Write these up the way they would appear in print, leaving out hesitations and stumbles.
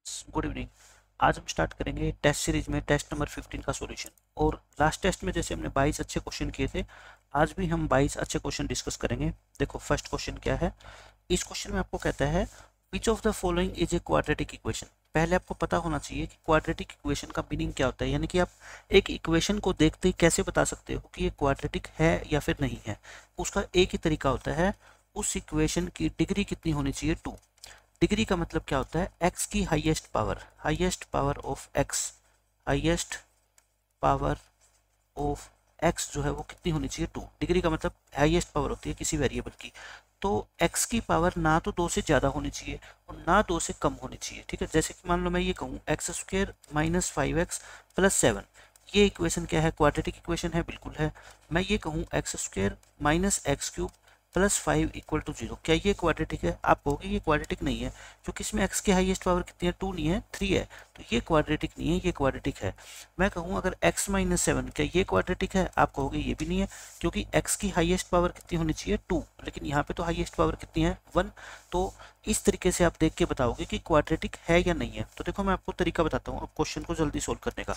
Students, good evening. आज हम start करेंगे टेस्ट सीरीज में टेस्ट नंबर 15 का सॉल्यूशन। और लास्ट टेस्ट में जैसे हमने 22 अच्छे क्वेश्चन किए थे, आज भी हम 22 अच्छे क्वेश्चन डिस्कस करेंगे। देखो फर्स्ट क्वेश्चन क्या है। इस क्वेश्चन में आपको कहता है which of the following is a quadratic equation. पहले आपको पता होना चाहिए कि क्वाड्रेटिक इक्वेशन का मीनिंग क्या होता है, यानी कि आप एक इक्वेशन को देखते ही कैसे बता सकते हो कि ये क्वाड्रेटिक है या फिर नहीं है। उसका एक ही तरीका होता है, उस इक्वेशन की डिग्री कितनी होनी चाहिए, 2। डिग्री का मतलब क्या होता है, x की highest power of x, highest power of x जो है वो कितनी होनी चाहिए, 2। डिग्री का मतलब हाईएस्ट पावर होती है किसी वेरिएबल की। तो x की पावर ना तो 2 से ज़्यादा होनी चाहिए और ना 2 से कम होनी चाहिए, ठीक है। जैसे कि मान लो मैं ये कहूँ X square minus 5x plus 7, ये इक्वेशन क्या है, क्वाड्रेटिक इक्वेशन है, बिल्कुल है। मैं ये कहूँ X square minus X cube plus 5 equal to 0, क्या ये क्वाड्रेटिक है? आप कहोगे ये क्वाड्रेटिक नहीं है, क्योंकि इसमें x की हाईएस्ट पावर कितनी है, 2 नहीं है, 3 है। तो ये क्वाड्रेटिक नहीं है, ये क्वाड्रेटिक है। मैं कहूँ अगर x माइनस 7, क्या ये क्वाड्रेटिक है? आप कहोगे ये भी नहीं है, क्योंकि x की हाईएस्ट पावर कितनी होनी चाहिए, 2, लेकिन यहाँ पे तो हाईएस्ट पावर कितनी है, 1। तो इस तरीके से आप देख के बताओगे कि क्वाड्रेटिक है या नहीं है। तो देखो मैं आपको तरीका बताता हूँ अब क्वेश्चन को जल्दी सोल्व करने का।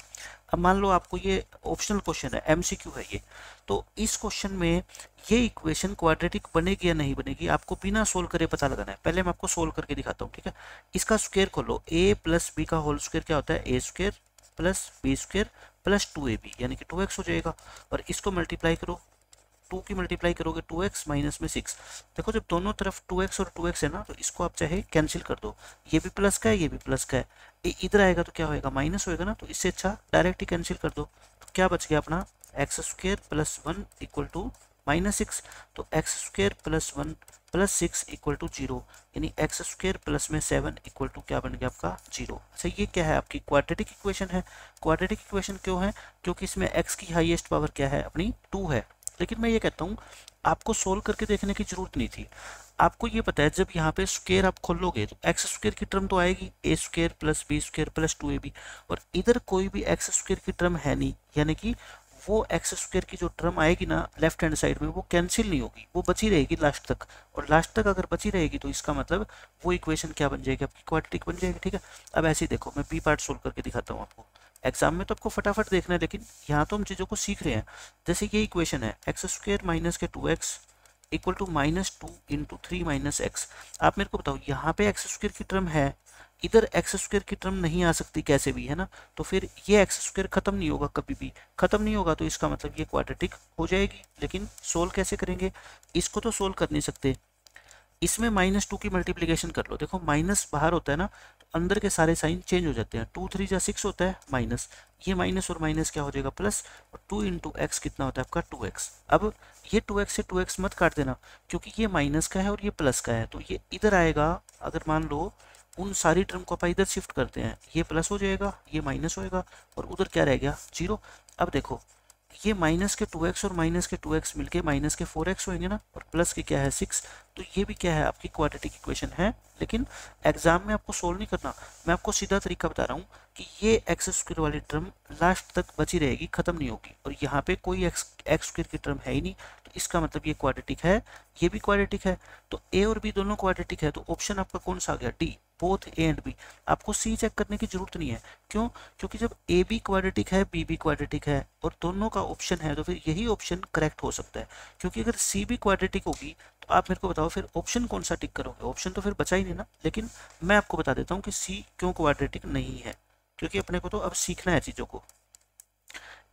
अब मान लो आपको ये ऑप्शनल क्वेश्चन है, एमसीक्यू है ये। तो इस क्वेश्चन में ये इक्वेशन क्वाड्रेटिक बनेगी या नहीं बनेगी, आपको बिना सोल्व करे पता लगाना है। पहले मैं आपको सोल्व करके दिखाता हूँ, ठीक है। इसका स्क्वायर खोलो, a प्लस बी का होल स्क्वायर क्या होता है, a square plus B square plus 2ab, यानी कि 2x हो जाएगा। और इसको मल्टीप्लाई करो, 2 की मल्टीप्लाई करोगे 2x माइनस में 6। देखो जब दोनों तरफ 2x और 2x है ना, तो इसको आप चाहे कैंसिल कर दो, ये भी प्लस का है ये भी प्लस का है, इधर आएगा तो क्या होएगा, माइनस होएगा ना। तो इससे अच्छा डायरेक्ट ही कैंसिल कर दो। तो क्या बच गया अपना, X square plus 1 equal to minus 6। तो X square plus 1 plus 6 equal to 0, यानी एक्स स्क्वेयर प्लस में 7 इक्वल टू क्या बन गया आपका, 0। अच्छा ये क्या है, आपकी क्वाड्रेटिक इक्वेशन है। क्वाड्रेटिक इक्वेशन क्यों है, क्योंकि इसमें x की हाईएस्ट पावर क्या है, अपनी 2 है। लेकिन मैं ये कहता हूँ आपको सोल्व करके देखने की जरूरत नहीं थी। आपको ये पता है जब यहाँ पे स्क्वायर आप खोलोगे तो एक्स स्क्वायर की टर्म तो आएगी, a square plus B square plus 2ab। और इधर कोई भी एक्स स्क्वायर की टर्म है नहीं, यानी कि वो एक्स स्क्वायर की जो टर्म आएगी ना लेफ्ट हैंड साइड में, वो कैंसिल नहीं होगी, वो बची रहेगी लास्ट तक। और लास्ट तक अगर बची रहेगी तो इसका मतलब वो इक्वेशन क्या बन जाएगी, आपकी क्वाड्रेटिक बन जाएगी, ठीक है। अब ऐसे ही देखो, मैं बी पार्ट सोल्व करके दिखाता हूँ आपको। एग्जाम में तो आपको फटाफट देखना है, लेकिन यहाँ तो हम चीज़ों को सीख रहे हैं। जैसे ये इक्वेशन है, एक्स स्क्वेयर माइनस के 2x equal to -2 into 3 minus X. आप मेरे को बताओ, यहाँ पे एक्स स्क्वेयर की टर्म है, इधर एक्स स्क्वेयर की टर्म नहीं आ सकती कैसे भी, है ना। तो फिर ये एक्स स्क्वेयर खत्म नहीं होगा, कभी भी खत्म नहीं होगा, तो इसका मतलब ये क्वाड्रेटिक हो जाएगी। लेकिन सोल्व कैसे करेंगे, इसको तो सोल्व कर नहीं सकते, इसमें -2 की मल्टीप्लीकेशन कर लो। देखो माइनस बाहर होता है ना, तो अंदर के सारे साइन चेंज हो जाते हैं। 2 3 जा 6 होता है माइनस, ये माइनस और माइनस क्या हो जाएगा, प्लस। और 2 इंटू एक्स कितना होता है आपका, 2x। अब ये 2x से 2x मत काट देना, क्योंकि ये माइनस का है और ये प्लस का है, तो ये इधर आएगा। अगर मान लो उन सारी टर्म को आप इधर शिफ्ट करते हैं, ये प्लस हो जाएगा, ये माइनस होएगा, और उधर क्या रह गया, 0। अब देखो ये माइनस के 2x और माइनस के 2x मिलके माइनस के 4x होंगे ना, और प्लस के क्या है 6। तो ये भी क्या है, आपकी क्वाड्रेटिक इक्वेशन है। लेकिन एग्जाम में आपको सोल्व नहीं करना, मैं आपको सीधा तरीका बता रहा हूँ कि ये एक्स स्क्वायर वाली टर्म लास्ट तक बची रहेगी, खत्म नहीं होगी। और यहाँ पे कोई एक्स स्क्वायर की टर्म है ही नहीं, तो इसका मतलब ये क्वाड्रेटिक है, ये भी क्वाड्रेटिक है। तो ए और बी दोनों क्वाड्रेटिक है, तो ऑप्शन आपका कौन सा आ गया, D, both A and B. आपको सी चेक करने की जरूरत नहीं है, क्यों, क्योंकि जब ए बी क्वाड्रेटिक है, बी भी क्वाड्रेटिक है और दोनों का ऑप्शन है, तो फिर यही ऑप्शन करेक्ट हो सकता है। क्योंकि अगर सी भी क्वाड्रेटिक होगी तो आप मेरे को बताओ फिर ऑप्शन कौन सा टिक करोगे, ऑप्शन तो फिर बचा ही नहीं ना। लेकिन मैं आपको बता देता हूँ कि सी क्यों क्वाड्रेटिक नहीं है, क्योंकि अपने को तो अब सीखना है चीज़ों को।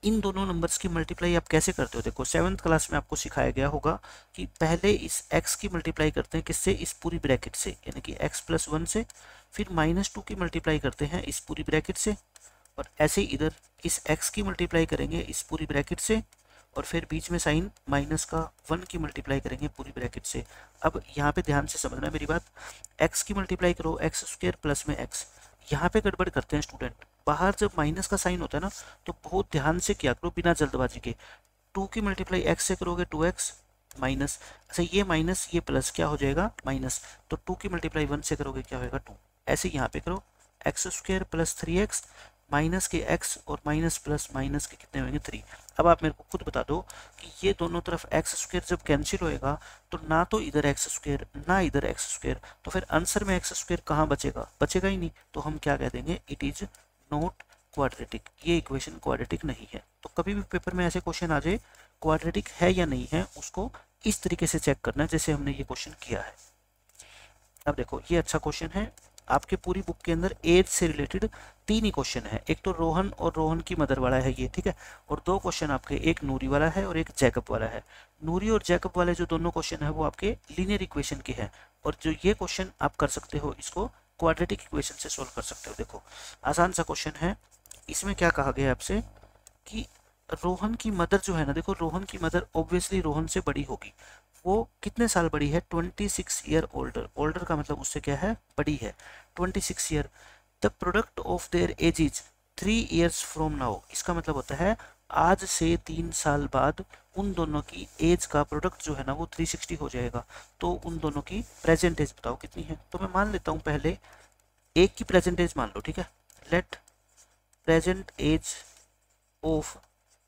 इन दोनों नंबर्स की मल्टीप्लाई आप कैसे करते हो, देखो 7th क्लास में आपको सिखाया गया होगा कि पहले इस x की मल्टीप्लाई करते हैं किससे, इस पूरी ब्रैकेट से, यानी कि x प्लस 1 से। फिर -2 की मल्टीप्लाई करते हैं इस पूरी ब्रैकेट से, और ऐसे ही इधर इस x की मल्टीप्लाई करेंगे इस पूरी ब्रैकेट से, और फिर बीच में साइन माइनस का 1 की मल्टीप्लाई करेंगे पूरी ब्रैकेट से। अब यहाँ पे ध्यान से समझना मेरी बात, x की मल्टीप्लाई करो एक्स स्क्वायर प्लस में x। यहाँ पे गड़बड़ करते हैं स्टूडेंट, बाहर जब माइनस का साइन होता है ना, तो बहुत ध्यान से किया करो, बिना जल्दबाजी के। 2 की मल्टीप्लाई x से करोगे 2x माइनस, अच्छा ये माइनस ये प्लस क्या हो जाएगा, माइनस। तो 2 की मल्टीप्लाई 1 से करोगे क्या होगा, 2। ऐसे यहाँ पे करो, x square plus 3x minus के x और माइनस प्लस माइनस के कितने होंगे, 3। अब आप मेरे को खुद बता दो कि ये दोनों तरफ एक्स स्क्वायर जब कैंसिल होएगा तो ना तो इधर एक्स स्क्वायर ना इधर एक्स स्क्वायर, तो फिर आंसर में एक्स स्क्वायर कहाँ बचेगा, बचेगा ही नहीं। तो हम क्या कह देंगे, इट इज नॉट क्वाड्रेटिक, ये इक्वेशन क्वाड्रेटिक नहीं है। तो कभी भी पेपर में ऐसे क्वेश्चन आ जाए क्वाड्रेटिक है या नहीं है, उसको इस तरीके से चेक करना है जैसे हमने ये क्वेश्चन किया है। अब देखो ये अच्छा क्वेश्चन है, आपके पूरी बुक के अंदर एज से रिलेटेड 3 ही क्वेश्चन है। एक तो रोहन और रोहन की मदर वाला है ये, ठीक है, और 2 क्वेश्चन आपके, एक नूरी वाला है और एक जैकब वाला है। नूरी और जैकब वाले जो दोनों क्वेश्चन है वो आपके लीनियर इक्वेशन के हैं, और जो ये क्वेश्चन आप कर सकते हो इसको क्वाड्रेटिक इक्वेशन से सोल्व कर सकते हो। देखो आसान सा क्वेश्चन है, इसमें क्या कहा गया आपसे कि रोहन की मदर जो है ना, देखो रोहन की मदर ऑब्वियसली रोहन से बड़ी होगी, वो कितने साल बड़ी है, 26 ईयर ओल्डर, ओल्डर का मतलब उससे क्या है, बड़ी है, 26 year. The product of their age is 3 years from now, इसका मतलब होता है आज से 3 साल बाद उन दोनों की एज का प्रोडक्ट जो है ना वो 360 हो जाएगा। तो उन दोनों की प्रेजेंट एज बताओ कितनी है। तो मैं मान लेता हूँ पहले एक की प्रेजेंट एज मान लो, ठीक है, let present age of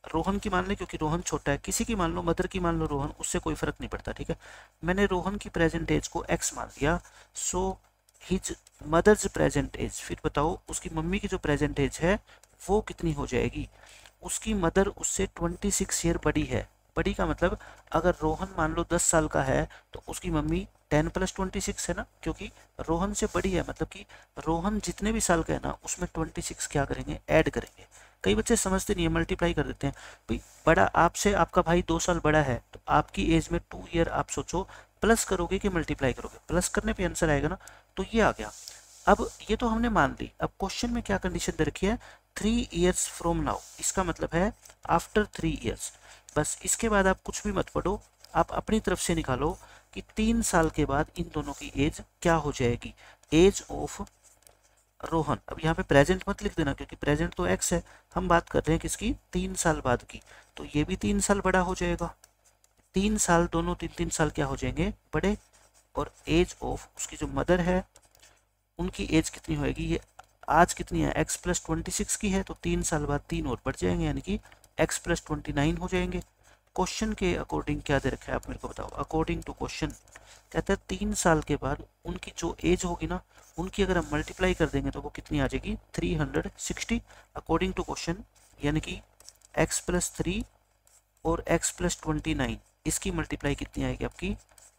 Rohan की मान ले, क्योंकि रोहन छोटा है, किसी की मान लो, मदर की मान लो रोहन, उससे कोई फर्क नहीं पड़ता, ठीक है। मैंने रोहन की प्रेजेंट एज को x मान लिया, so his mother's present age, फिर बताओ उसकी मम्मी की जो प्रेजेंट एज है वो कितनी हो जाएगी। उसकी मदर उससे 26 ईयर बड़ी है, बड़ी का मतलब अगर रोहन मान लो 10 साल का है तो उसकी मम्मी 10 + 26 है ना, क्योंकि रोहन से बड़ी है, मतलब कि रोहन जितने भी साल का है ना उसमें 26 क्या करेंगे, ऐड करेंगे। कई बच्चे समझते नहीं है, मल्टीप्लाई कर देते हैं। भाई बड़ा आपसे, आपका भाई 2 साल बड़ा है तो आपकी एज में 2 ईयर आप सोचो प्लस करोगे कि मल्टीप्लाई करोगे, प्लस करने पे आंसर आएगा ना, तो ये आ गया। अब ये तो हमने मान ली, अब क्वेश्चन में क्या कंडीशन दे रखी है, 3 ईयर्स फ्रॉम नाउ, इसका मतलब है आफ्टर 3 ईयर्स। बस इसके बाद आप कुछ भी मत पढ़ो, आप अपनी तरफ से निकालो कि 3 साल के बाद इन दोनों की एज क्या हो जाएगी, एज ऑफ रोहन। अब यहाँ पे प्रेजेंट मत लिख देना क्योंकि प्रेजेंट तो एक्स है, हम बात कर रहे हैं किसकी, 3 साल बाद की, तो ये भी 3 साल बड़ा हो जाएगा, 3 साल दोनों 3-3 साल क्या हो जाएंगे, बड़े। और एज ऑफ उसकी जो मदर है उनकी एज कितनी होएगी, ये आज कितनी है, x + 26 की है, तो 3 साल बाद 3 और बढ़ जाएंगे, यानी कि x + 29 हो जाएंगे। क्वेश्चन के अकॉर्डिंग क्या दे रखा है आप मेरे को बताओ, अकॉर्डिंग टू क्वेश्चन कहता है 3 साल के बाद उनकी जो एज होगी ना, उनकी अगर हम मल्टीप्लाई कर देंगे तो वो कितनी आ जाएगी, 360 अकॉर्डिंग टू क्वेश्चन, यानी कि x + 3 और x + 29 इसकी मल्टीप्लाई कितनी आएगी आपकी,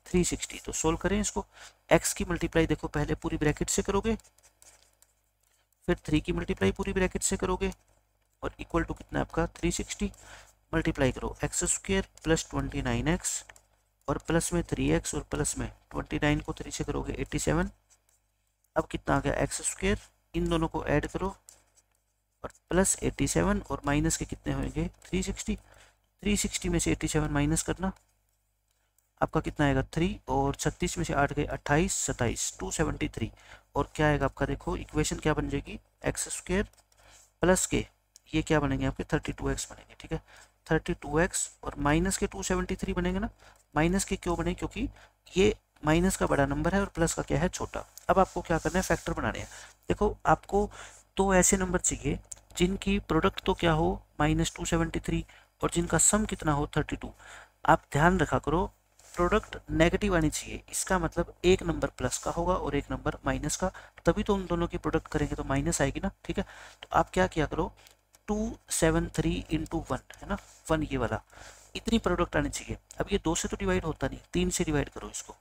360। तो सोल्व करें इसको, x की मल्टीप्लाई देखो पहले पूरी ब्रैकेट से करोगे, फिर 3 की मल्टीप्लाई पूरी ब्रैकेट से करोगे, और इक्वल टू कितना है आपका 360, मल्टीप्लाई करो x² + 29x और प्लस में 3x और प्लस में 29 को 3 से करोगे 87। अब कितना आ गया x², इन दोनों को ऐड करो और प्लस 87 और माइनस के कितने होंगे 360, 360 में से 87 माइनस करना, आपका कितना आएगा 3, और 36 में से 8 गए 28, 27, 273, और क्या आएगा आपका, देखो इक्वेशन क्या बन जाएगी, x² प्लस के ये क्या बनेंगे आपके 32x बनेंगे, ठीक है, 32x और माइनस के 273 बनेंगे ना। माइनस के क्यों बने, क्योंकि ये माइनस का बड़ा नंबर है और प्लस का क्या है, छोटा। अब आपको क्या करना है, फैक्टर बनाने हैं। देखो आपको 2 ऐसे नंबर चाहिए जिनकी प्रोडक्ट तो क्या हो -273 और जिनका सम कितना हो 32। आप ध्यान रखा करो प्रोडक्ट नेगेटिव आनी चाहिए, इसका मतलब एक नंबर प्लस का होगा और एक नंबर माइनस का, तभी तो उन दोनों की प्रोडक्ट करेंगे तो माइनस आएगी ना, ठीक है। तो आप क्या किया करो, 273 × 1 है ना, 1 ये वाला, इतनी प्रोडक्ट आनी चाहिए। अब ये 2 से तो डिवाइड होता नहीं, 3 से डिवाइड करो इसको,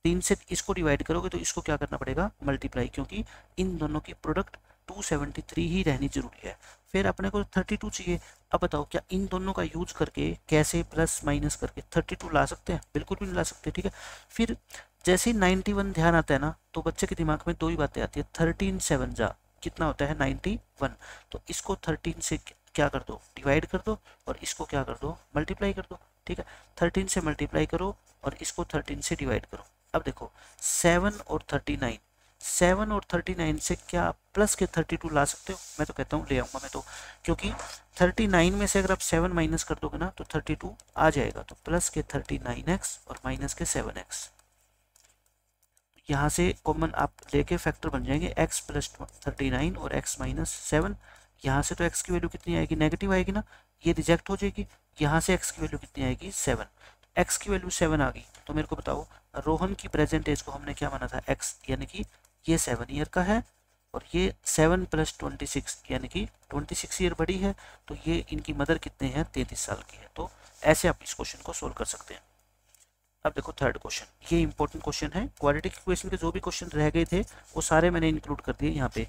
3 से इसको डिवाइड करोगे तो इसको क्या करना पड़ेगा, मल्टीप्लाई, क्योंकि इन दोनों की प्रोडक्ट 273 ही रहनी जरूरी है। फिर अपने को 32 चाहिए। अब बताओ क्या इन दोनों का यूज करके कैसे प्लस माइनस करके 32 ला सकते हैं, बिल्कुल भी नहीं ला सकते, ठीक है। फिर जैसे ही 91 ध्यान आता है ना तो बच्चे के दिमाग में 2 ही बातें आती है, 13 7 जा कितना होता है 91, तो इसको 13 से क्या कर दो, डिवाइड कर दो, और इसको क्या कर दो, मल्टीप्लाई कर दो, ठीक है। 13 से मल्टीप्लाई करो और इसको 13 से डिवाइड करो। अब देखो 7 और 39, 7 और 39 से क्या प्लस के 32 ला सकते हो, मैं तो कहता हूँ ले आऊँगा मैं तो, क्योंकि 39 में से अगर आप 7 माइनस कर दोगे ना तो 32 आ जाएगा, तो प्लस के 39x और माइनस के 7x, यहाँ से कॉमन आप लेके फैक्टर बन जाएंगे x + 39 और x - 7। यहाँ से तो x की वैल्यू कितनी आएगी, नेगेटिव आएगी ना, ये रिजेक्ट हो जाएगी, यहाँ से x की वैल्यू कितनी आएगी 7, x की वैल्यू 7 आ गई। तो मेरे को बताओ रोहन की प्रेजेंट एज को हमने क्या माना था x, यानी कि ये 7 ईयर का है और ये 7 + 26 यानी कि 26 ईयर बड़ी है, तो ये इनकी मदर कितने हैं 33 साल की है। तो ऐसे आप इस क्वेश्चन को सोल्व कर सकते हैं। अब देखो थर्ड क्वेश्चन, ये इंपॉर्टेंट क्वेश्चन है, क्वाड्रेटिक इक्वेशन के जो भी क्वेश्चन रह गए थे वो सारे मैंने इंक्लूड कर दिए यहाँ पे।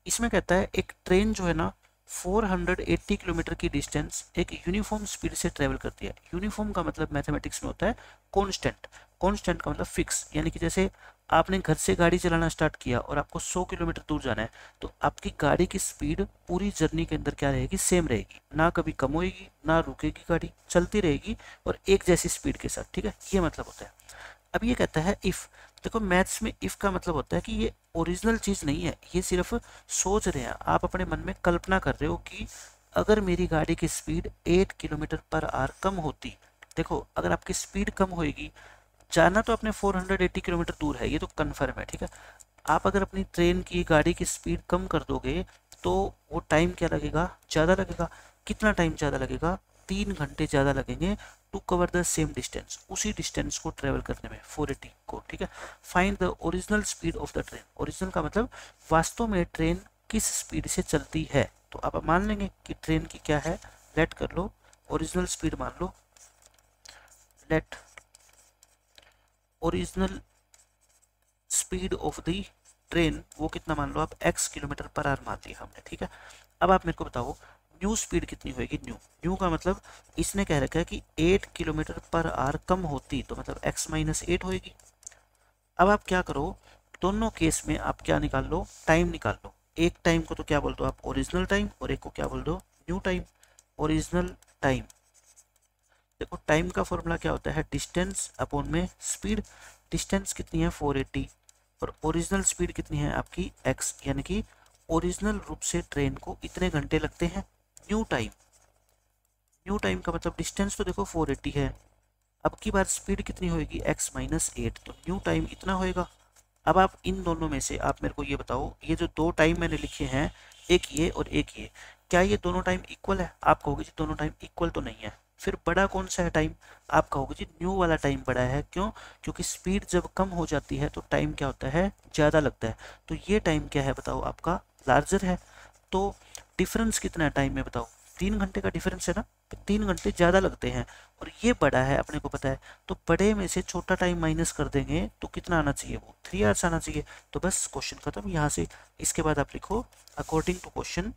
इसमें कहता है एक ट्रेन जो है ना 480 किलोमीटर की डिस्टेंस एक यूनिफॉर्म स्पीड से ट्रेवल करती है। यूनिफॉर्म का मतलब मैथमेटिक्स में होता है कांस्टेंट, कांस्टेंट का मतलब फिक्स, यानी कि जैसे आपने घर से गाड़ी चलाना स्टार्ट किया और आपको 100 किलोमीटर दूर जाना है, तो आपकी गाड़ी की स्पीड पूरी जर्नी के अंदर क्या रहेगी, सेम रहेगी, ना कभी कम होएगी ना रुकेगी, गाड़ी चलती रहेगी और एक जैसी स्पीड के साथ, ठीक है, ये मतलब होता है। अब ये कहता है इफ, देखो मैथ्स में इफ का मतलब होता है कि ये ओरिजिनल चीज नहीं है, ये सिर्फ सोच रहे हैं, आप अपने मन में कल्पना कर रहे हो कि अगर मेरी गाड़ी की स्पीड 8 किलोमीटर पर आवर कम होती, देखो अगर आपकी स्पीड कम होएगी, जाना तो अपने 480 किलोमीटर दूर है, ये तो कन्फर्म है, ठीक है, आप अगर अपनी ट्रेन की गाड़ी की स्पीड कम कर दोगे तो वो टाइम क्या लगेगा, ज़्यादा लगेगा। कितना टाइम ज़्यादा लगेगा, 3 घंटे ज़्यादा लगेंगे to cover the same distance, उसी डिस्टेंस को ट्रेवल करने में 480 को, ठीक है। Find the original speed of the train, original का मतलब वास्तव में ट्रेन किस स्पीड से चलती है, तो आप मान लेंगे कि ट्रेन की क्या है, लेट कर लो ओरिजिनल स्पीड मान लो, let original speed of the train, वो कितना मान लो आप x किलोमीटर पर आवर मान लिया हमने, ठीक है। अब आप मेरे को बताओ न्यू स्पीड कितनी होगी, न्यू, न्यू का मतलब इसने कह रखा है कि 8 किलोमीटर पर आवर कम होती, तो मतलब x - 8 होगी। अब आप क्या करो, दोनों केस में आप क्या निकाल लो, टाइम निकाल लो। एक टाइम को तो क्या बोल दो आप ओरिजिनल टाइम, और एक को क्या बोल दो न्यू टाइम। ओरिजिनल टाइम, देखो टाइम का फॉर्मूला क्या होता है, डिस्टेंस अपॉन में स्पीड, डिस्टेंस कितनी है 480 और ओरिजिनल स्पीड कितनी है आपकी x, यानी कि ओरिजिनल रूप से ट्रेन को इतने घंटे लगते हैं। न्यू टाइम, न्यू टाइम का मतलब डिस्टेंस तो देखो 480 है, अब की बार स्पीड कितनी होगी x - 8, तो न्यू टाइम इतना होएगा। अब आप इन दोनों में से आप मेरे को ये बताओ, ये जो दो टाइम मैंने लिखे हैं, एक ये और एक ये, क्या ये दोनों टाइम इक्वल है, आप कहोगे जी दोनों टाइम इक्वल तो नहीं है, फिर बड़ा कौन सा है टाइम, आप कहोगे जी न्यू वाला टाइम बड़ा है, क्यों, क्योंकि स्पीड जब कम हो जाती है तो टाइम क्या होता है, ज़्यादा लगता है, तो ये टाइम क्या है बताओ आपका लार्जर है। तो डिफरेंस कितना है टाइम में बताओ, 3 घंटे का डिफरेंस है ना, तो 3 घंटे ज़्यादा लगते हैं और ये बड़ा है अपने को पता है, तो बड़े में से छोटा टाइम माइनस कर देंगे तो कितना आना चाहिए, वो 3 आवर्स आना चाहिए। तो बस क्वेश्चन खत्म यहाँ से। इसके बाद आप लिखो अकॉर्डिंग टू क्वेश्चन,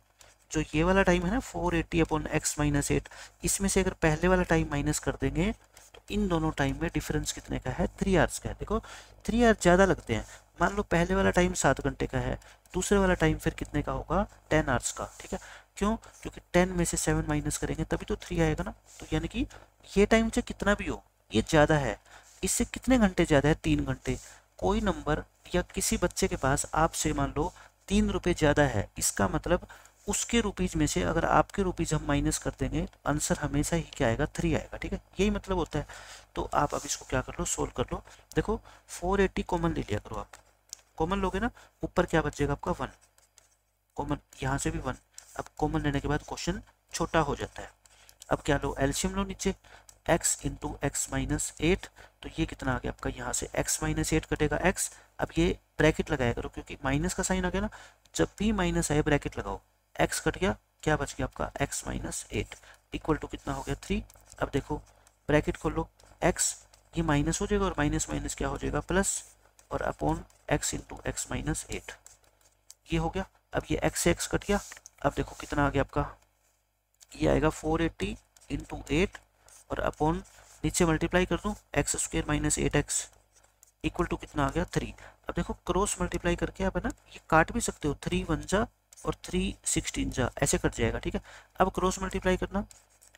जो ये वाला टाइम है ना 480 अपॉन x - 8, इसमें से अगर पहले वाला टाइम माइनस कर देंगे तो इन दोनों टाइम में डिफरेंस कितने का है, 3 आवर्स का है। देखो 3 आवर्स ज़्यादा लगते हैं, मान लो पहले वाला टाइम 7 घंटे का है, दूसरे वाला टाइम फिर कितने का होगा, 10 आवर्स का, ठीक है। क्यों, क्योंकि 10 में से 7 माइनस करेंगे तभी तो 3 आएगा ना, तो यानी कि ये टाइम से कितना भी हो ये ज़्यादा है, इससे कितने घंटे ज़्यादा है, 3 घंटे। कोई नंबर या किसी बच्चे के पास आपसे मान लो 3 रुपये ज़्यादा है, इसका मतलब उसके रुपीज में से अगर आपके रुपीज हम माइनस कर देंगे तो आंसर हमेशा ही क्या आएगा, 3 आएगा, ठीक है, यही मतलब होता है। तो आप अब इसको क्या कर लो, सोल्व कर लो। देखो 480 कॉमन ले लिया करो, आप कॉमन लोगे ना, ऊपर क्या बचेगा आपका 1, कॉमन यहाँ से भी 1, अब कॉमन लेने के बाद क्वेश्चन छोटा हो जाता है। अब क्या लो, एलसीएम लो नीचे, x × x - 8, तो ये कितना आ गया आपका, यहाँ से x - 8 कटेगा x, अब ये ब्रैकेट लगाया करो क्योंकि माइनस का साइन आ गया ना, जब भी माइनस आए ब्रैकेट लगाओ, x कट गया, क्या बच गया आपका x - 8 इक्वल टू कितना हो गया 3। अब देखो ब्रैकेट खोलो, x ये माइनस हो जाएगा और माइनस माइनस क्या हो जाएगा प्लस, और अपॉन x × x - 8, ये हो गया। अब ये x से x कट गया, अब देखो कितना आ गया आपका, ये आएगा 480 × 8 और अपॉन नीचे मल्टीप्लाई कर दूं x² - 8x इक्वल टू कितना आ गया 3। अब देखो क्रॉस मल्टीप्लाई करके आप है ना ये काट भी सकते हो, 3 1 जा और 3 16 जा, ऐसे कट जाएगा, ठीक है। अब क्रॉस मल्टीप्लाई करना,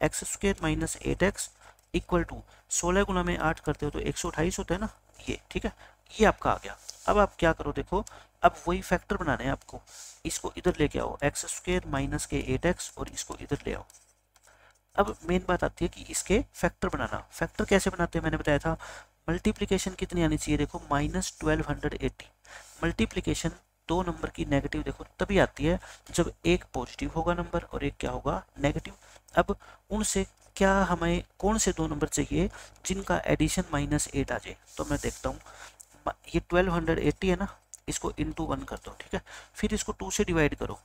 x² - 8x इक्वल टू 16 गुना में 8 करते हो तो 128 होता है ना, ये ठीक है, ये आपका आ गया। अब आप क्या करो, देखो अब वही फैक्टर बनाने हैं आपको, इसको इधर लेके आओ x² - 8x और इसको इधर ले आओ। अब मेन बात आती है कि इसके फैक्टर बनाना, फैक्टर कैसे बनाते हैं मैंने बताया था, मल्टीप्लिकेशन कितनी आनी चाहिए, देखो -1280, मल्टीप्लिकेशन दो नंबर की नेगेटिव देखो तभी आती है जब एक पॉजिटिव होगा नंबर और एक क्या होगा नेगेटिव। अब उनसे क्या हमें कौन से दो नंबर चाहिए जिनका एडिशन -8 आ जाए, तो मैं देखता हूँ। ये 1280 है ना, इसको इंटू 1 कर दो, ठीक है। फिर इसको 2 से डिवाइड करो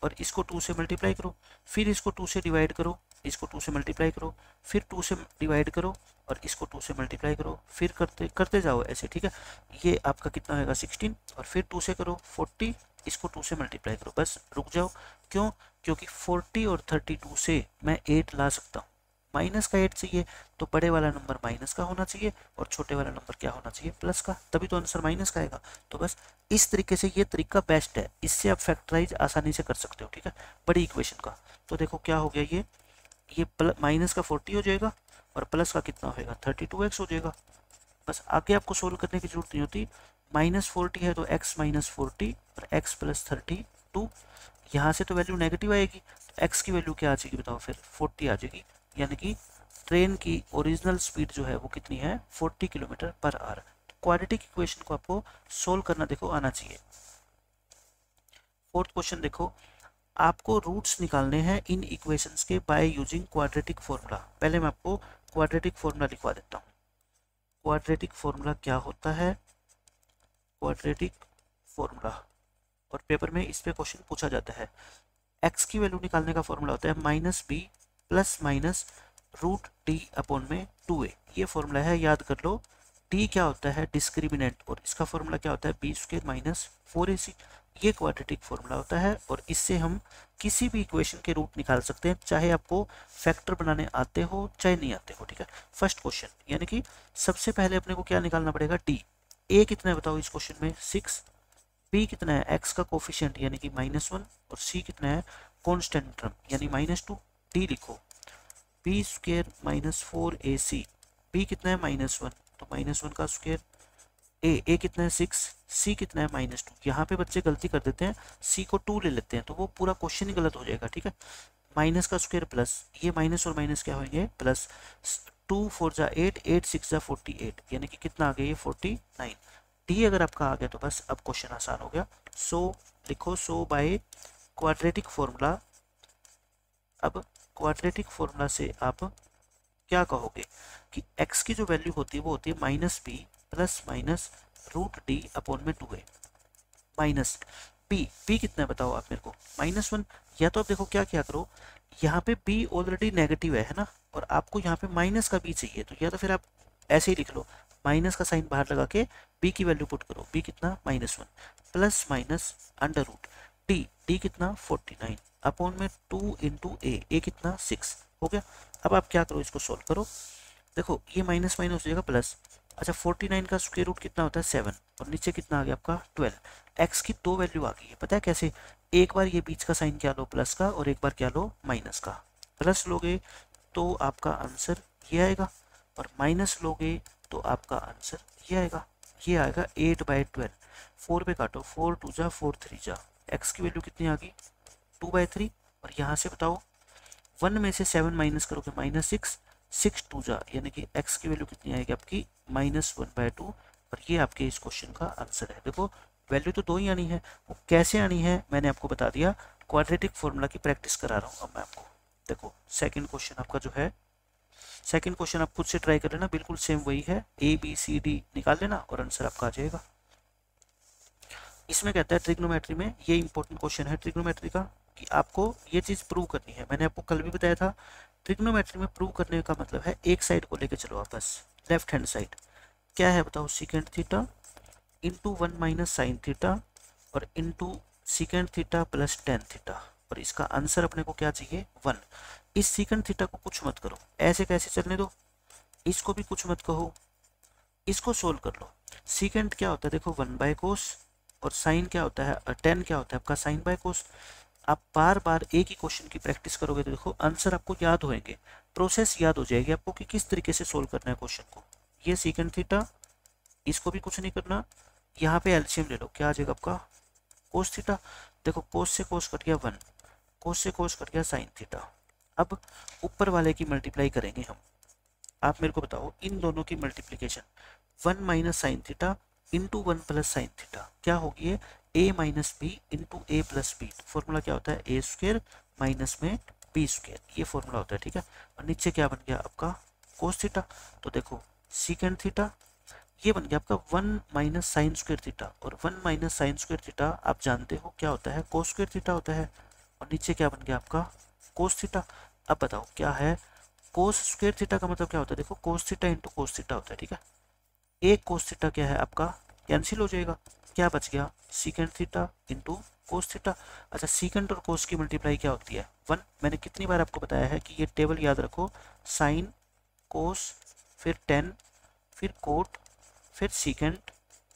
और इसको 2 से मल्टीप्लाई करो, फिर इसको 2 से डिवाइड करो, इसको 2 से मल्टीप्लाई करो, फिर 2 से डिवाइड करो और इसको 2 से मल्टीप्लाई करो, फिर करते करते जाओ ऐसे, ठीक है। ये आपका कितना होगा 16 और फिर 2 से करो 40, इसको 2 से मल्टीप्लाई करो, बस रुक जाओ। क्यों? क्योंकि 40 और 32 से मैं 8 ला सकता हूँ। माइनस का 8 चाहिए तो बड़े वाला नंबर माइनस का होना चाहिए और छोटे वाला नंबर क्या होना चाहिए प्लस का, तभी तो आंसर माइनस का आएगा। तो बस इस तरीके से ये तरीका बेस्ट है, इससे आप फैक्टराइज आसानी से कर सकते हो, ठीक है, बड़ी इक्वेशन का। तो देखो क्या हो गया, ये माइनस का 40 हो जाएगा और प्लस का कितना होगा 32x हो जाएगा। बस आगे आपको सोल्व करने की जरूरत नहीं होती। -40 है तो x -40 और x + 32, यहाँ से तो वैल्यू नेगेटिव आएगी तो x की वैल्यू क्या आ जाएगी बताओ, फिर 40 आ जाएगी। यानी कि ट्रेन की ओरिजिनल स्पीड जो है वो कितनी है 40 km/h। क्वाड्रेटिक इक्वेशन को आपको सोल्व करना देखो आना चाहिए। फोर्थ क्वेश्चन देखो, आपको रूट्स निकालने हैं इन इक्वेशंस के बाय यूजिंग क्वाड्रेटिक फॉर्मूला। पहले मैं आपको क्वाड्रेटिक फॉर्मूला लिखवा देता हूँ। क्वाड्रेटिक फॉर्मूला क्या होता है, क्वाड्रेटिक फॉर्मूला, और पेपर में इस पे क्वेश्चन पूछा जाता है। x की वैल्यू निकालने का फॉर्मूला होता है -b ± √d/2a। ये फॉर्मूला है, याद कर लो। d क्या होता है डिस्क्रिमिनेंट और इसका फॉर्मूला क्या होता है b² - 4ac। ये क्वाड्रेटिक फॉर्मूला होता है और इससे हम किसी भी इक्वेशन के रूट निकाल सकते हैं, चाहे आपको फैक्टर बनाने आते हो चाहे नहीं आते हो, ठीक है। फर्स्ट क्वेश्चन, यानी कि सबसे पहले अपने को क्या निकालना पड़ेगा d। a कितना है बताओ इस क्वेश्चन में 6, b कितना है x का कोफिशिएंट यानी कि -1 और c कितना है कांस्टेंट टर्म यानी -2। d लिखो b² - 4ac, b कितना है -1 तो -1 का स्क्वायर, a कितना है 6, c कितना है -2। यहाँ पे बच्चे गलती कर देते हैं, c को 2 ले लेते हैं तो वो पूरा क्वेश्चन ही गलत हो जाएगा, ठीक है। माइनस का स्क्वायर प्लस, ये माइनस और माइनस क्या होंगे प्लस, 2 4 जा 8, 8 6 जा 48 यानी कि कितना आ गया ये 49। डी अगर आपका आ गया तो बस अब क्वेश्चन आसान हो गया। सो लिखो, सो बाय क्वाड्रेटिक फॉर्मूला। अब क्वाड्रेटिक फॉर्मूला से आप क्या कहोगे कि x की जो वैल्यू होती है वो होती है -b ± √d/2a माइनस b कितना है बताओ आप मेरे को -1। या तो आप देखो क्या क्या करो, यहाँ पे b ऑलरेडी नेगेटिव है ना, और आपको यहाँ पे माइनस का b चाहिए, तो या तो फिर आप ऐसे ही लिख लो, माइनस का साइन बाहर लगा के b की वैल्यू पुट करो, b कितना -1 plus minus under root d कितना 49/2 × a कितना 6 हो गया। अब आप क्या करो, इसको सोल्व करो। देखो ये माइनस माइनस हो जाएगा प्लस, अच्छा 49 का स्क्वायर रूट कितना होता है 7 और नीचे कितना आ गया आपका 12। x की दो वैल्यू आ गई है, पता है कैसे, एक बार ये बीच का साइन क्या लो प्लस का और एक बार क्या लो माइनस का। प्लस लोगे तो आपका आंसर ये आएगा और माइनस लोगे तो आपका आंसर ये आएगा। ये आएगा 8/12। 4 पे काटो, 4 2 जा 4 3 जा, x की वैल्यू कितनी आ गई 2/3। और यहाँ से बताओ 1 में से 7 माइनस करोगे -6, 6 2 जा यानी कि x की वैल्यू कितनी आएगी आपकी -1/2। और ये आपके इस क्वेश्चन का आंसर है। देखो वैल्यू तो दो ही आनी है, वो कैसे आनी है मैंने आपको बता दिया, क्वाड्रेटिक फॉर्मूला की प्रैक्टिस करा रहा हूँ अब मैं आपको। देखो सेकंड क्वेश्चन आपका जो है, सेकंड क्वेश्चन आप खुद से ट्राई कर लेना, बिल्कुल सेम वही है, ABCD निकाल लेना और आंसर आपका आ जाएगा। इसमें कहता है ट्रिग्नोमेट्री में, ये इंपॉर्टेंट क्वेश्चन है ट्रिग्नोमेट्री का, कि आपको ये चीज प्रूव करनी है। मैंने आपको कल भी बताया था, ट्रिग्नोमेट्री में प्रूव करने का मतलब है एक साइड को लेके चलो आप, बस लेफ्ट हैंड साइड क्या है बताओ, secant theta into 1 - sine theta और into secant theta plus tan theta, और इसका आंसर अपने को क्या चाहिए 1। इस सेकेंड थीटा को कुछ मत करो, ऐसे कैसे चलने दो, इसको भी कुछ मत कहो, इसको सोल्व कर लो। सेकेंड क्या होता है देखो 1/cos और साइन क्या होता है 10 क्या होता है आपका साइन बाय कोस। आप बार बार एक ही क्वेश्चन की प्रैक्टिस करोगे तो देखो आंसर आपको याद होएंगे, प्रोसेस याद हो जाएगी आपको कि किस तरीके से सोल्व करना है क्वेश्चन को। ये सेकंड थीटा, इसको भी कुछ नहीं करना, यहाँ पे एलसीएम ले लो, क्या आ जाएगा आपका कोस थीटा। देखो कोस से कोस कट गया 1, कोस से कोस कट गया साइन थीटा। अब ऊपर वाले की मल्टीप्लाई करेंगे हम, आप मेरे को बताओ इन दोनों की multiplication 1 - sine theta into 1 + sine theta क्या होगी, ए माइनस बी इंटू ए प्लस बी। फॉर्मूला क्या होता है, ए स्क्वायर माइनस में बी स्क्वायर, ये फॉर्मूला होता है, ठीक है। और नीचे क्या बन गया आपका कोस थीटा, तो देखो सीकेंड थीटा ये बन गया आपका 1 माइनस साइन स्क्वायर थीटा, और 1 माइनस साइन स्क्वायर थीटा आप जानते हो क्या होता है, कोस स्क्वायर थीटा होता है। और नीचे क्या बन गया आपका कोस थीटा। अब बताओ क्या है कोस स्क्वायर थीटा का मतलब क्या होता है, देखो cos theta into cos theta होता है, ठीक है। एक कोस थीटा क्या है आपका कैंसिल हो जाएगा, क्या बच गया secant theta into cos theta. अच्छा सीकेंड और कोस की मल्टीप्लाई क्या होती है 1। मैंने कितनी बार आपको बताया है कि ये टेबल याद रखो, साइन कोस फिर टेन फिर कोट फिर सीकेंड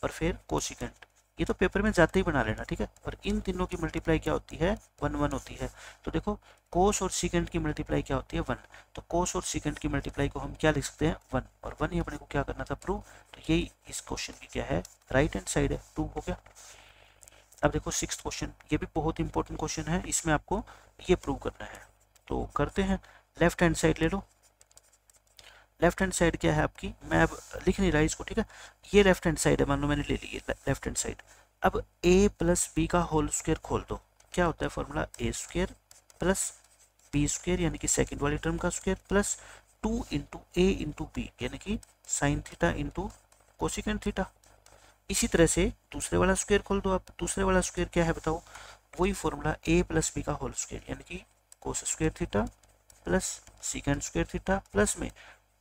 और फिर कोसिकेंड, ये तो पेपर में जाते ही बना लेना, ठीक है। और इन तीनों की मल्टीप्लाई क्या होती है 1 1 होती है। तो देखो कोस और सीकेंड की मल्टीप्लाई क्या होती है 1, तो कोस और सीकेंड की मल्टीप्लाई को हम क्या लिख सकते हैं 1, और 1 ही अपने को क्या करना था प्रूव, तो यही इस क्वेश्चन की क्या है राइट हैंड साइड है, प्रूव हो गया। अब देखो 6th क्वेश्चन, ये भी बहुत इंपॉर्टेंट क्वेश्चन है, इसमें आपको ये प्रूव करना है, तो करते हैं। लेफ्ट हैंड साइड ले लो, लेफ्ट हैंड साइड क्या है आपकी, मैं अब लिख नहीं रहा इसको, ठीक है। ये लेफ्ट हैंड साइड है, मान लो मैंने ले ली लेफ्ट हैंड साइड। अब a प्लस बी का होल स्क्वायर खोल दो, क्या होता है फॉर्मूला ए स्क्वायर प्लस बी स्क्वायर यानी कि सेकंड वाली टर्म का स्क्वायर प्लस 2 इंटू ए इंटू बी यानी कि sine theta into cosecant theta. इसी तरह से दूसरे वाला स्क्वायर खोल दो आप, दूसरे वाला स्क्वायर क्या है बताओ, वही फॉर्मूला ए प्लस बी का होल स्क्वायर यानी कि कोस square theta plus secant square theta plus में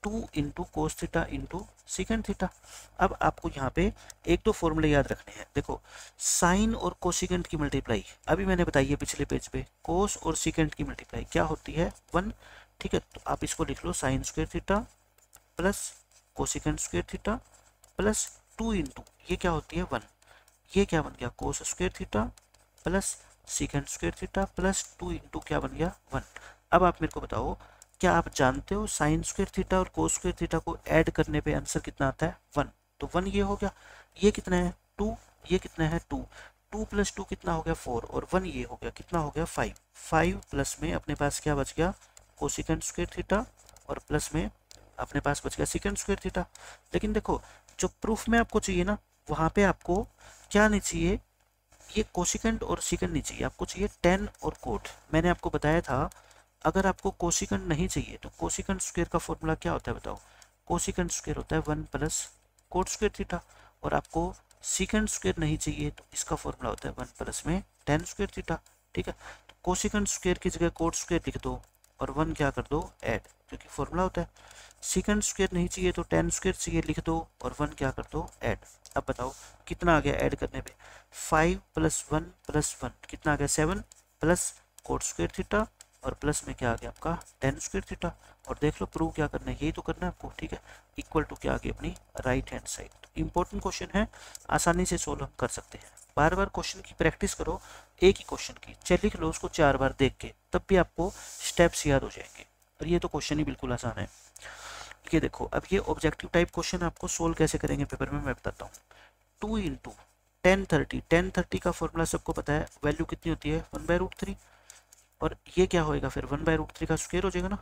2 into cos theta into secant theta. अब आपको यहाँ पे एक दो फॉर्मूले याद रखने हैं, देखो साइन और कोसिकेंड की मल्टीप्लाई अभी मैंने बताई है पिछले पेज पे, कोस और सीकेंड की मल्टीप्लाई क्या होती है 1, ठीक है। तो आप इसको लिख लो sine square theta plus cosecant square theta plus 2 into ये क्या होती है 1, ये क्या बन गया cos square theta plus secant square theta plus 2 into क्या बन गया 1। अब आप मेरे को बताओ क्या आप जानते हो साइन स्क्वायर थीटा और कोस स्क्वायर थीटा को ऐड करने पे आंसर कितना आता है 1, तो 1 ये हो गया, ये कितना है 2, ये कितना है 2, 2 प्लस 2 कितना हो गया 4 और 1 ये हो गया कितना हो गया 5, 5 प्लस में अपने पास क्या बच गया कोसिकेंड स्क्वायर थीटा और प्लस में अपने पास बच गया सीकेंड स्क्वायर थीटा। लेकिन देखो जो प्रूफ में आपको चाहिए ना वहाँ पे आपको क्या नहीं चाहिए, ये कोसिकेंड और सीकेंड नहीं चाहिए, आपको चाहिए टेन और कोट। मैंने आपको बताया था अगर आपको कोसिकेंड नहीं चाहिए तो कोसिकेंड स्क्वायर का फॉर्मूला क्या होता है बताओ, कोसिकेंड स्क्वायर होता है 1 प्लस कोट स्क्वायर थीटा, और आपको सीकेंड स्क्वायर नहीं चाहिए तो इसका फॉर्मूला होता है 1 प्लस में टेन स्क्वायर थीटा, ठीक है। तो कोसिकेंड स्क्वायर की जगह कोट स्क्वायर लिख दो और 1 क्या कर दो ऐड, क्योंकि फॉर्मूला होता है। सीकेंड स्क्वायर नहीं चाहिए तो टेन स्क्वायर चाहिए लिख दो और 1 क्या कर दो ऐड। अब बताओ कितना आ गया ऐड करने पे 5 प्लस 1 प्लस 1 कितना आ गया 7 प्लस कोट स्क्वायर थीटा और प्लस में क्या आ गया आपका टेन स्क्वायर थीटा। और देख लो प्रूव क्या करना है, यही तो करना है आपको, ठीक है। इक्वल टू क्या आ गई अपनी राइट हैंड साइड। तो इंपॉर्टेंट क्वेश्चन है, आसानी से सोल्व हम कर सकते हैं। बार बार क्वेश्चन की प्रैक्टिस करो, एक ही क्वेश्चन की चाहे लिख लो उसको 4 बार देख के, तब भी आपको स्टेप्स याद हो जाएंगे। और ये तो क्वेश्चन ही बिल्कुल आसान है। ये देखो अब ये ऑब्जेक्टिव टाइप क्वेश्चन आपको सोल्व कैसे करेंगे पेपर में मैं बताता हूँ। 2 इंटू 1030 का फॉर्मूला सबको पता है, वैल्यू कितनी होती है 1/√3, और ये क्या होएगा फिर 1/√3 का स्क्वायर हो जाएगा ना,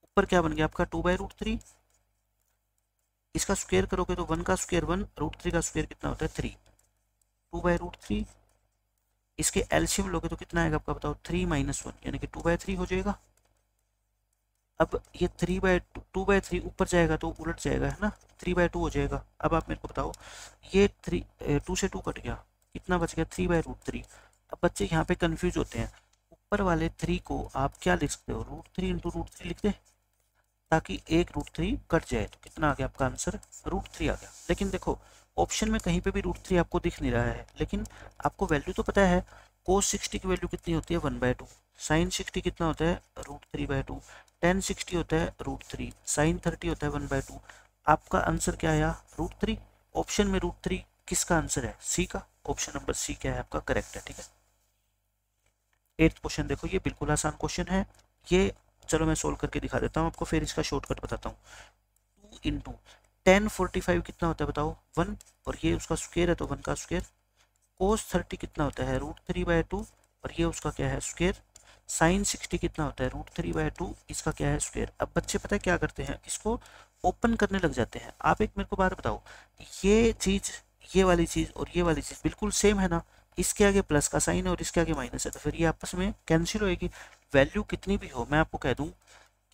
ऊपर क्या बन गया आपका 2/√3, इसका स्क्वायर करोगे तो 1 का स्क्वायर 1, √3 का स्क्वायर कितना होता है 3, 2/√3, इसके एलसीएम लोगे तो कितना आएगा आपका बताओ 3 - 1 यानी कि 2/3 हो जाएगा। अब ये 2/3 ऊपर जाएगा तो उलट जाएगा है ना, 3/2 हो जाएगा। अब आप मेरे को बताओ ये 2 से 2 कट गया, कितना बच गया 3/√3। अब बच्चे यहाँ पे कंफ्यूज होते हैं, ऊपर वाले 3 को आप क्या लिख सकते हो √3 इंटू √3 लिख दे ताकि एक √3 कट जाए, तो कितना आ गया आपका आंसर √3 आ गया। लेकिन देखो ऑप्शन में कहीं पे भी √3 आपको दिख नहीं रहा है, लेकिन आपको वैल्यू तो पता है cos 60 की वैल्यू कितनी होती है 1/2, sin 60 कितना होता है √3/2, tan 60 होता है √3, sin 30 होता है 1/2। आपका आंसर क्या आया √3, ऑप्शन में √3 किसका आंसर है सी का, ऑप्शन नंबर सी क्या है आपका करेक्ट है, ठीक है। 8th क्वेश्चन देखो, ये बिल्कुल आसान क्वेश्चन है, ये चलो मैं सोल्व करके दिखा देता हूँ आपको, फिर इसका शॉर्टकट बताता हूँ। 2 इंटू 1045 कितना होता है बताओ 1, और ये उसका स्क्वायर है तो 1 का स्क्वायर, cos 30 कितना होता है √3/2 और ये उसका क्या है स्क्वायर, sin 60 कितना होता है √3/2 इसका क्या है स्क्वायर। अब बच्चे पता है क्या करते हैं, इसको ओपन करने लग जाते हैं। आप एक मेरे को बात बताओ, ये चीज ये वाली चीज़ और ये वाली चीज़ बिल्कुल सेम है ना, इसके आगे प्लस का साइन है और इसके आगे माइनस है, तो फिर ये आपस में कैंसिल होएगी। वैल्यू कितनी भी हो, मैं आपको कह दूं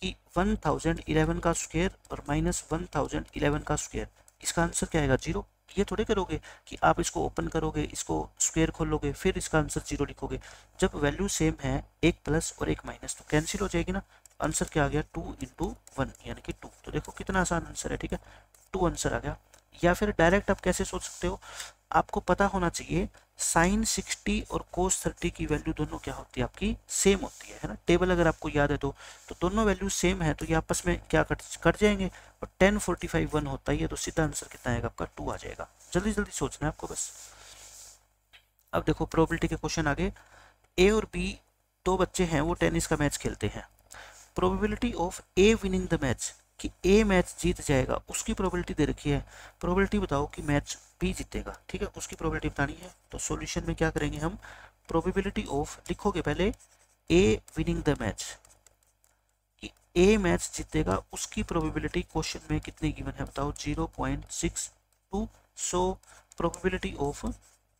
कि 1011 का स्क्वायर और -1011 का स्क्वायर, इसका आंसर क्या आएगा? 0। ये थोड़े करोगे कि आप इसको ओपन करोगे, इसको स्क्वायर खोलोगे, फिर इसका आंसर 0 लिखोगे। जब वैल्यू सेम है, एक प्लस और एक माइनस, तो कैंसिल हो जाएगी ना। आंसर क्या आ गया? 2 × 1 यानी कि 2। तो देखो कितना आसान आंसर है, ठीक है, 2 आंसर आ गया। या फिर डायरेक्ट आप कैसे सोच सकते हो, आपको पता होना चाहिए साइन 60 और कोस 30 की वैल्यू दोनों क्या होती है? आपकी सेम होती है ना। टेबल अगर आपको याद है तो दोनों वैल्यू सेम है, तो ये आपस में क्या कट जाएंगे, और 10 45 1 होता ही है, तो सीधा आंसर कितना आएगा आपका? 2 आ जाएगा। जल्दी जल्दी सोचना है आपको बस। अब देखो प्रोबेबिलिटी के क्वेश्चन आगे। ए और बी दो बच्चे हैं, वो टेनिस का मैच खेलते हैं। Probability of A winning the match, कि ए मैच जीत जाएगा, उसकी प्रोबेबिलिटी दे रखी है। प्रोबेबिलिटी बताओ कि मैच बी जीतेगा, ठीक है, उसकी प्रोबेबिलिटी बतानी है। तो सॉल्यूशन में क्या करेंगे हम? प्रोबेबिलिटी ऑफ लिखोगे पहले ए विनिंग द मैच, कि ए मैच जीतेगा, उसकी प्रोबेबिलिटी क्वेश्चन में कितनी गिवन है बताओ? 0.62। So probability of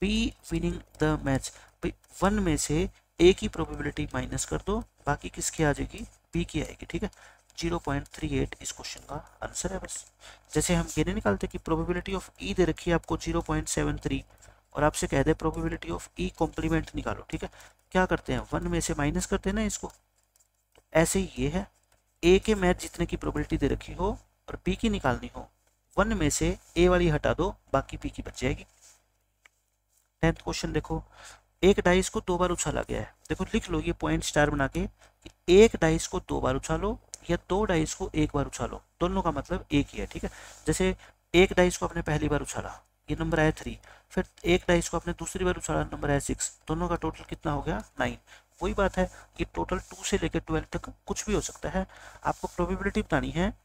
be winning the match, भाई 1 में से ए की प्रोबेबिलिटी माइनस कर दो, बाकी किसकी आ जाएगी? बी की आएगी, ठीक है। 0.38 इस क्वेश्चन का आंसर है बस। जैसे हम ये नहीं निकालते कि प्रोबेबिलिटी ऑफ ई दे रखी है आपको 0.73, और आपसे कह दे प्रोबेबिलिटी ऑफ ई कॉम्प्लीमेंट निकालो, ठीक है, क्या करते हैं? 1 में से माइनस करते हैं ना इसको। तो ऐसे ही ये है, ए के मैच जीतने की प्रोबेबिलिटी दे रखी हो और बी की निकालनी हो, 1 में से ए वाली हटा दो, बाकी बी की बच जाएगी। 10th क्वेश्चन देखो, एक डाइस को 2 बार उछाला गया है। देखो लिख लो ये पॉइंट स्टार बना के, एक डाइस को 2 बार उछालो या 2 डाइस को 1 बार उछालो, दोनों का मतलब एक ही है, ठीक है। जैसे एक डाइस को आपने पहली बार उछाला, ये नंबर आया 3, फिर एक डाइस को आपने दूसरी बार उछाला, नंबर आया 6, दोनों का टोटल कितना हो गया? 9। वही बात है कि टोटल 2 से लेकर 12 तक कुछ भी हो सकता है। आपको प्रोबेबिलिटी बतानी है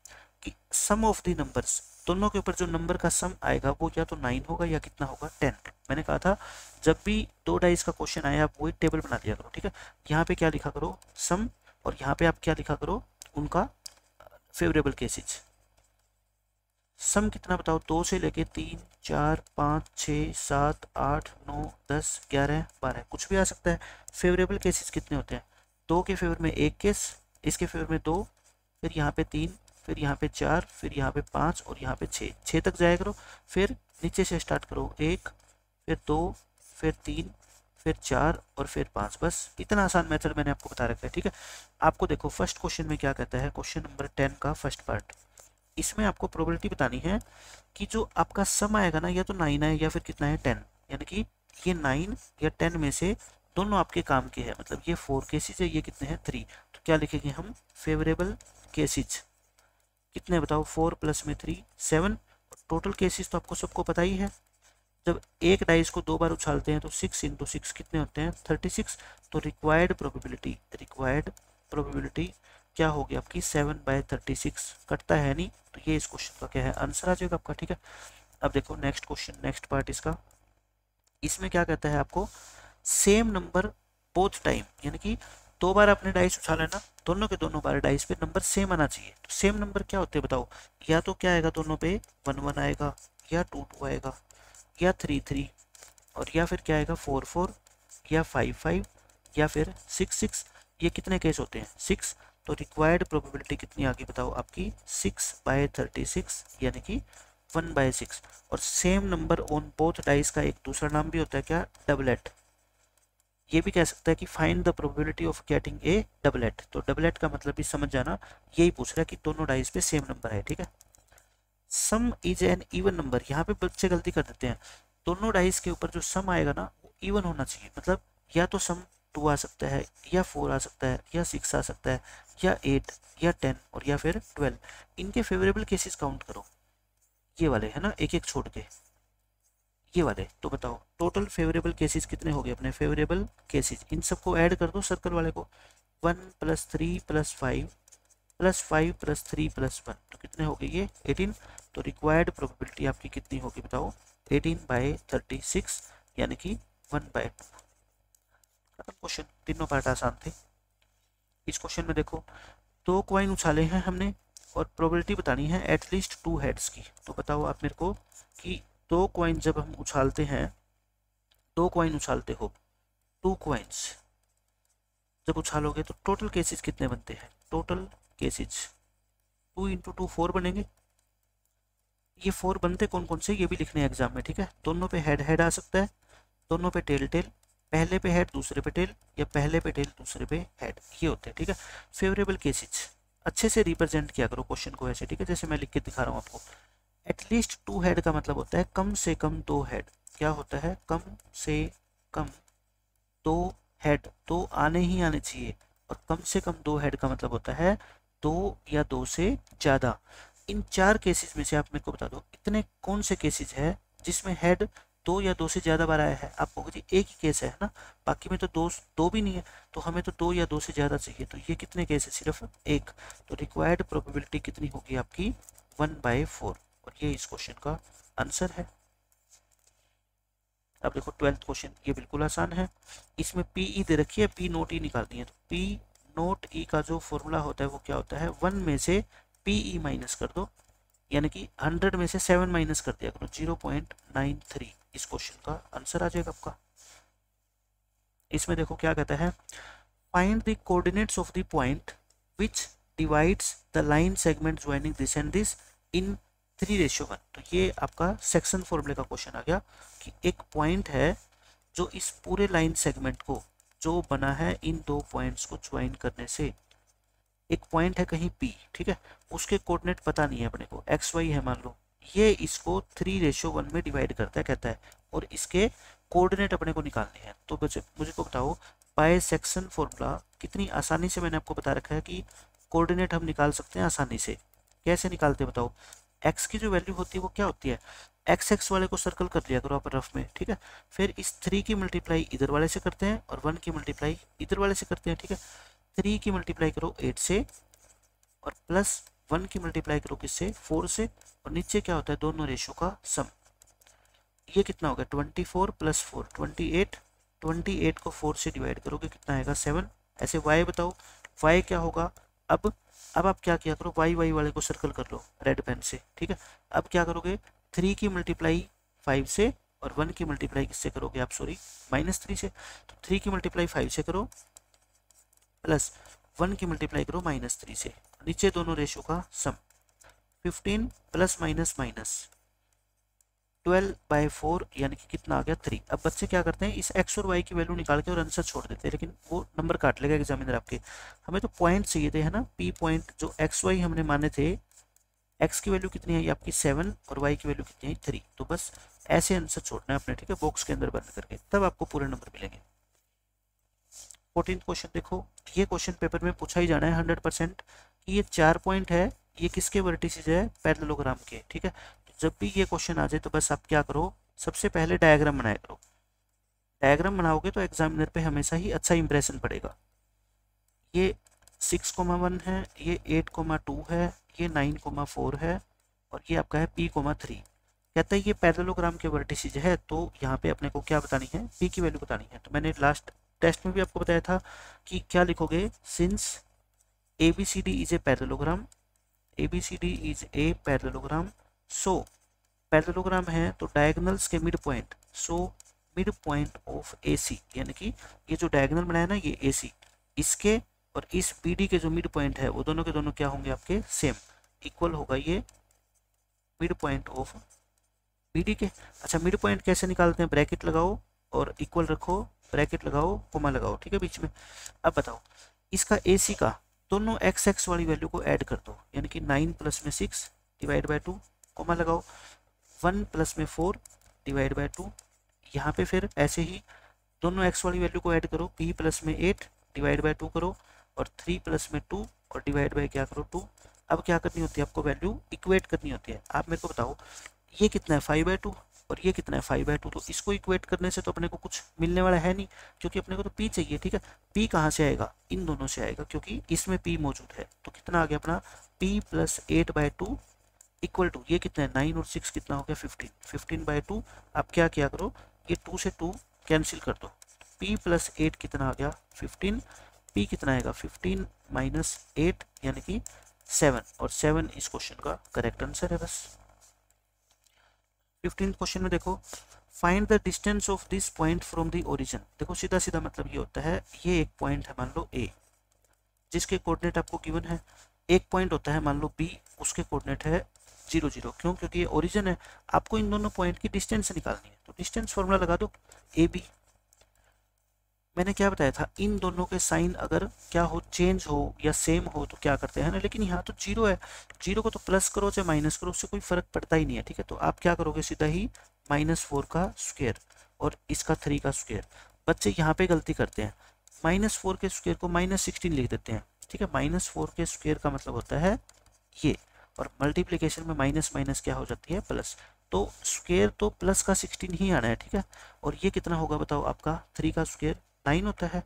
कि सम ऑफ द नंबर्स, दोनों के ऊपर जो नंबर का सम आएगा वो या तो 9 होगा या कितना होगा? 10। मैंने कहा था जब भी 2 डाइस का क्वेश्चन आए आप वही टेबल बना दिया करो, ठीक है। यहाँ पे क्या लिखा करो? सम, और यहाँ पे आप क्या लिखा करो? उनका फेवरेबल केसेज। सम कितना बताओ? 2 से लेके 3 4 5 6 7 8 9 10 11 12, कुछ भी आ सकता है। फेवरेबल केसेस कितने होते हैं? 2 के फेवर में 1 केस, इसके फेवर में 2, फिर यहाँ पे 3, फिर यहाँ पे 4, फिर यहाँ पे 5 और यहाँ पे 6, 6 तक जाया करो। फिर नीचे से स्टार्ट करो, 1, फिर 2, फिर 3, फिर 4 और फिर 5। बस इतना आसान मेथड मैंने आपको बता रखा है, ठीक है। आपको देखो फर्स्ट क्वेश्चन में क्या कहता है, क्वेश्चन नंबर 10 का फर्स्ट पार्ट, इसमें आपको प्रोबेबिलिटी बतानी है कि जो आपका सम आएगा ना, या तो 9 है या फिर कितना है? 10, यानी कि ये 9 या 10 में से दोनों आपके काम के हैं, मतलब ये 4 केसेज है, ये कितने हैं? 3। तो क्या लिखेंगे हम? फेवरेबल केसेज कितने बताओ? 4 प्लस में 3 7। टोटल केसेस तो आपको सबको पता ही है, जब एक डाइस को 2 बार उछालते हैं तो 6 × 6 कितने होते हैं? 36। तो रिक्वायर्ड प्रोबेबिलिटी क्या होगी आपकी? 7/36। कटता है नहीं, तो ये इस क्वेश्चन का क्या है? आंसर आ जाएगा आपका, ठीक है। अब देखो नेक्स्ट क्वेश्चन, नेक्स्ट पार्ट इसका, इसमें क्या कहता है आपको? सेम नंबर बोथ टाइम, यानी कि 2 बार आपने डाइस उछाला ना, दोनों के दोनों बार डाइस पे नंबर सेम आना चाहिए। तो सेम नंबर क्या होते हैं बताओ? या तो क्या आएगा दोनों पे? 1 1 आएगा, या 2 2 आएगा, या 3 3, और या फिर क्या आएगा? 4 4, या 5 5, या फिर 6 6। ये कितने केस होते हैं? 6। तो रिक्वायर्ड प्रोबेबिलिटी कितनी आ गई बताओ आपकी? 6/36, यानी कि 1/6। और same number on both dice का एक दूसरा नाम भी होता है क्या? डबलेट। ये भी कह सकता है कि find the probability of getting a doublet. तो डबलेट का मतलब भी समझ जाना, यही पूछ रहा है कि दोनों डाइस पे सेम नंबर है, ठीक है। सम इज एन इवन नंबर, यहाँ पे बच्चे गलती कर देते हैं, दोनों डाइस के ऊपर जो सम आएगा ना वो इवन होना चाहिए, मतलब या तो सम 2 आ सकता है, या 4 आ सकता है, या 6 आ सकता है, या 8, या 10, और या फिर 12। इनके फेवरेबल केसेस काउंट करो, ये वाले है ना, एक एक छोड़ के ये वाले। तो बताओ टोटल फेवरेबल केसेस कितने हो गए अपने? फेवरेबल केसेस इन सबको ऐड कर दो, सर्कल वाले को। 1 + 3 + 5 + 5 + 3 + 1, तो कितने हो गए ये? 18। तो रिक्वायर्ड प्रोबेबिलिटी आपकी कितनी होगी बताओ? 18/36, यानी कि 1/2। क्वेश्चन तीनों पार्ट आसान थे। इस क्वेश्चन में देखो 2 कॉइन उछाले हैं हमने और प्रोबेबिलिटी बतानी है एटलीस्ट 2 हेड्स की। तो बताओ आप मेरे को कि दो कॉइन जब हम उछालते हैं, दो कॉइन उछालते हो, 2 कॉइन्स जब उछालोगे तो टोटल केसेस कितने बनते हैं? टोटल केसेस 2 इंटू 2 4 बनेंगे। ये 4 बनते कौन कौन से, ये भी लिखने हैं एग्जाम में, ठीक है। दोनों पे हेड हेड आ सकता है, दोनों पे टेल टेल, पहले पे हेड दूसरे पे टेल, या पहले पे टेल दूसरे पे हेड, ये होते हैं, ठीक है। फेवरेबल केसेस अच्छे से रिप्रेजेंट किया करो क्वेश्चन को ऐसे, ठीक है, जैसे मैं लिख के दिखा रहा हूँ आपको। एटलीस्ट 2 हेड का मतलब होता है कम से कम 2 हेड। क्या होता है? कम से कम 2 हेड, 2 आने ही आने चाहिए। और कम से कम 2 हेड का मतलब होता है 2 या 2 से ज़्यादा। इन 4 केसेस में से आप मेरे को बता दो इतने कौन से केसेस है जिसमें हेड 2 या 2 से ज़्यादा बार आया है। आप कहोगे जी एक ही केस है ना, बाकी में तो दो भी नहीं है, तो हमें तो 2 या 2 से ज़्यादा चाहिए। तो ये कितने केस है? सिर्फ एक। तो रिक्वायर्ड प्रोबेबिलिटी कितनी होगी आपकी? 1/4। और ये इस क्वेश्चन का आंसर है। अब देखो 12th क्वेश्चन, ये बिल्कुल आसान है। इसमें पी ई दे रखी है, पी नोट ई निकालनी है। तो पी नोट ई का जो फॉर्मूला होता है वो क्या होता है? 1 में से पी ई माइनस कर दो, यानी कि 100 में से 7 माइनस कर दिया करो, 0.93। इस क्वेश्चन का आंसर आ जाएगा आपका। इसमें देखो क्या कहता है, find the coordinates of the point which divides the line segment joining this and this in 3:1। तो ये आपका सेक्शन फॉर्मूले का क्वेश्चन आ गया कि एक पॉइंट है जो इस पूरे लाइन सेगमेंट को जो बना है इन दो पॉइंट्स को ज्वाइन करने से। एक पॉइंट है कहीं P, ठीक है, उसके कोऑर्डिनेट पता नहीं है अपने को, एक्स वाई है मान लो, ये इसको 3:1 में डिवाइड करता है कहता है, और इसके कोऑर्डिनेट अपने को निकालने हैं। तो मुझे को बताओ बाय सेक्शन फॉर्मूला कितनी आसानी से मैंने आपको बता रखा है कि कोऑर्डिनेट हम निकाल सकते हैं आसानी से। कैसे निकालते हैं बताओ? एक्स की जो वैल्यू होती है वो क्या होती है? एक्स एक्स वाले को सर्कल कर लिया करो आप रफ में, ठीक है। फिर इस 3 की मल्टीप्लाई इधर वाले से करते हैं और 1 की मल्टीप्लाई इधर वाले से करते हैं, ठीक है। 3 की मल्टीप्लाई करो 8 से और प्लस 1 की मल्टीप्लाई करो किससे? 4 से। और नीचे क्या होता है? दोनों रेशो का सम। ये कितना होगा? 24 प्लस 4 28। 28 को 4 से डिवाइड करोगे कितना आएगा? 7। ऐसे y बताओ, y क्या होगा? अब आप क्या किया करो, वाई वाले को सर्कल कर लो रेड पेन से, ठीक है। अब क्या करोगे? 3 की मल्टीप्लाई 5 से और 1 की मल्टीप्लाई किससे करोगे आप? सॉरी, -3 से। तो 3 की मल्टीप्लाई 5 से करो प्लस 1 की मल्टीप्लाई करो -3 से, नीचे दोनों रेशो का सम। 15 प्लस माइनस माइनस 12/4 यानी कि कितना आ गया? 3। अब बच्चे क्या करते हैं, इस x और y की वैल्यू निकाल के और आंसर छोड़ देते हैं, लेकिन वो नंबर काट लेगा एग्जामिनर आपके। हमें तो पॉइंट चाहिए थे, है ना, p पॉइंट जो x y हमने माने थे। x की वैल्यू कितनी है ये आपकी? 7 और y की वैल्यू कितनी है? 3। तो बस ऐसे आंसर छोड़ना है अपने, ठीक है, बॉक्स के अंदर बंद करके, तब आपको पूरे नंबर मिलेंगे। 14th क्वेश्चन देखो, ये क्वेश्चन पेपर में पूछा ही जाना है 100% कि ये 4 पॉइंट है, ये किसके वर्टिसेस है? पैरेललोग्राम के, ठीक है। जब भी ये क्वेश्चन आ जाए तो बस आप क्या करो, सबसे पहले डायग्राम बनाया करो। डायग्राम बनाओगे तो एग्जामिनर पे हमेशा ही अच्छा इंप्रेशन पड़ेगा। ये 6,1 है, ये 8,2 है, ये 9,4 है, और ये आपका है P,3। कहता है ये पैरेललोग्राम के वर्टिसेस है, तो यहाँ पे अपने को क्या बतानी है? P की वैल्यू बतानी है। तो मैंने लास्ट टेस्ट में भी आपको बताया था कि क्या लिखोगे? Since ABCD is a parallelogram, ABCD is a parallelogram, so parallelogram है तो डायगोनल्स के mid point, so mid point of AC, यानी कि ये जो डायगोनल बनाया ना ये AC, इसके और इस BD के जो मिड पॉइंट है वो दोनों के दोनों क्या होंगे आपके? सेम, इक्वल होगा ये मिड पॉइंट ऑफ BD के। अच्छा, मिड पॉइंट कैसे निकालते हैं? ब्रैकेट लगाओ और इक्वल रखो, ब्रैकेट लगाओ, कोमा लगाओ, ठीक है, बीच में। अब बताओ इसका AC का दोनों x x वाली वैल्यू को ऐड कर दो, यानी कि 9 प्लस में 6 डिवाइड बाय 2, कोमा लगाओ, 1 प्लस में 4 डिवाइड बाय 2। यहाँ पे फिर ऐसे ही दोनों x वाली वैल्यू को ऐड करो, p प्लस में 8 डिवाइड बाय 2 करो, और 3 प्लस में 2 और डिवाइड बाय क्या करो? 2। अब क्या करनी होती है आपको? वैल्यू इक्वेट करनी होती है। आप मेरे को बताओ ये कितना है? 5/2 और ये कितना है? 5/2। तो इसको इक्वेट करने से तो अपने को कुछ मिलने वाला है नहीं, क्योंकि अपने को तो p चाहिए, ठीक है। p कहाँ से आएगा? इन दोनों से आएगा, क्योंकि इसमें p मौजूद है। तो कितना आ गया अपना? p प्लस 8/2 इक्वल टू ये कितना है? 9 और 6 कितना हो गया? 15। 15/2 आप क्या किया करो, ये 2 से 2 कैंसिल कर दो, p प्लस 8 कितना आ गया? 15। p कितना आएगा? 15 माइनस 8 यानी कि 7, और 7 इस क्वेश्चन का करेक्ट आंसर है बस। 15 क्वेश्चन में देखो, find the distance of this point from the origin. देखो सीधा सीधा मतलब ये होता है, ये एक पॉइंट है मान लो ए, जिसके कोऑर्डिनेट आपको गिवन है। एक पॉइंट होता है मान लो बी, उसके कोऑर्डिनेट है 0 0। क्यों? क्योंकि ये ओरिजिन है। आपको इन दोनों पॉइंट की डिस्टेंस निकालनी है, तो डिस्टेंस फॉर्मूला लगा दो, ए बी। मैंने क्या बताया था, इन दोनों के साइन अगर क्या हो, चेंज हो या सेम हो तो क्या करते हैं ना, लेकिन यहाँ तो जीरो है, जीरो को तो प्लस करो चाहे माइनस करो, उससे कोई फर्क पड़ता ही नहीं है। ठीक है, तो आप क्या करोगे, सीधा ही -4 का स्क्वायर और इसका 3 का स्क्वायर। बच्चे यहाँ पे गलती करते हैं, -4 के स्क्वायर को -16 लिख देते हैं। ठीक है, -4 के स्क्वायर का मतलब होता है ये, और मल्टीप्लीकेशन में माइनस माइनस क्या हो जाती है, प्लस। तो स्क्वायर तो प्लस का 16 ही आना है। ठीक है, और ये कितना होगा बताओ, आपका 3 का स्क्वायर 9 होता है,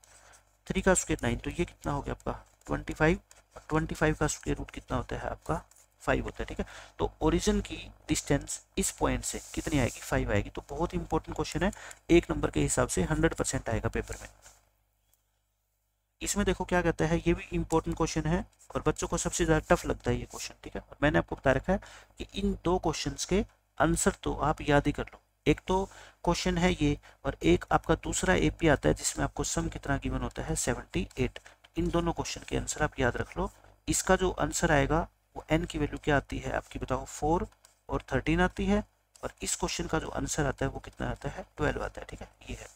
3 का स्क्वायर 9, तो ये कितना हो गया आपका 25, और 25 का स्क्वायर रूट कितना होता है आपका 5 होता है। ठीक है, तो ओरिजिन की डिस्टेंस इस पॉइंट से कितनी आएगी, 5 आएगी। तो बहुत इंपॉर्टेंट क्वेश्चन है, 1 नंबर के हिसाब से 100% आएगा पेपर में। इसमें देखो क्या कहता है, ये भी इंपॉर्टेंट क्वेश्चन है और बच्चों को सबसे ज़्यादा टफ लगता है ये क्वेश्चन। ठीक है, और मैंने आपको बता रखा है कि इन दो क्वेश्चंस के आंसर तो आप याद ही कर लो। एक तो क्वेश्चन है ये, और एक आपका दूसरा एपी आता है जिसमें आपको सम कितना गिवन होता है, 78। इन दोनों क्वेश्चन के आंसर आप याद रख लो। इसका जो आंसर आएगा वो एन की वैल्यू क्या आती है आपकी, बताओ 4 और 13 आती है, और इस क्वेश्चन का जो आंसर आता है वो कितना आता है, 12 आता है। ठीक है, ये है।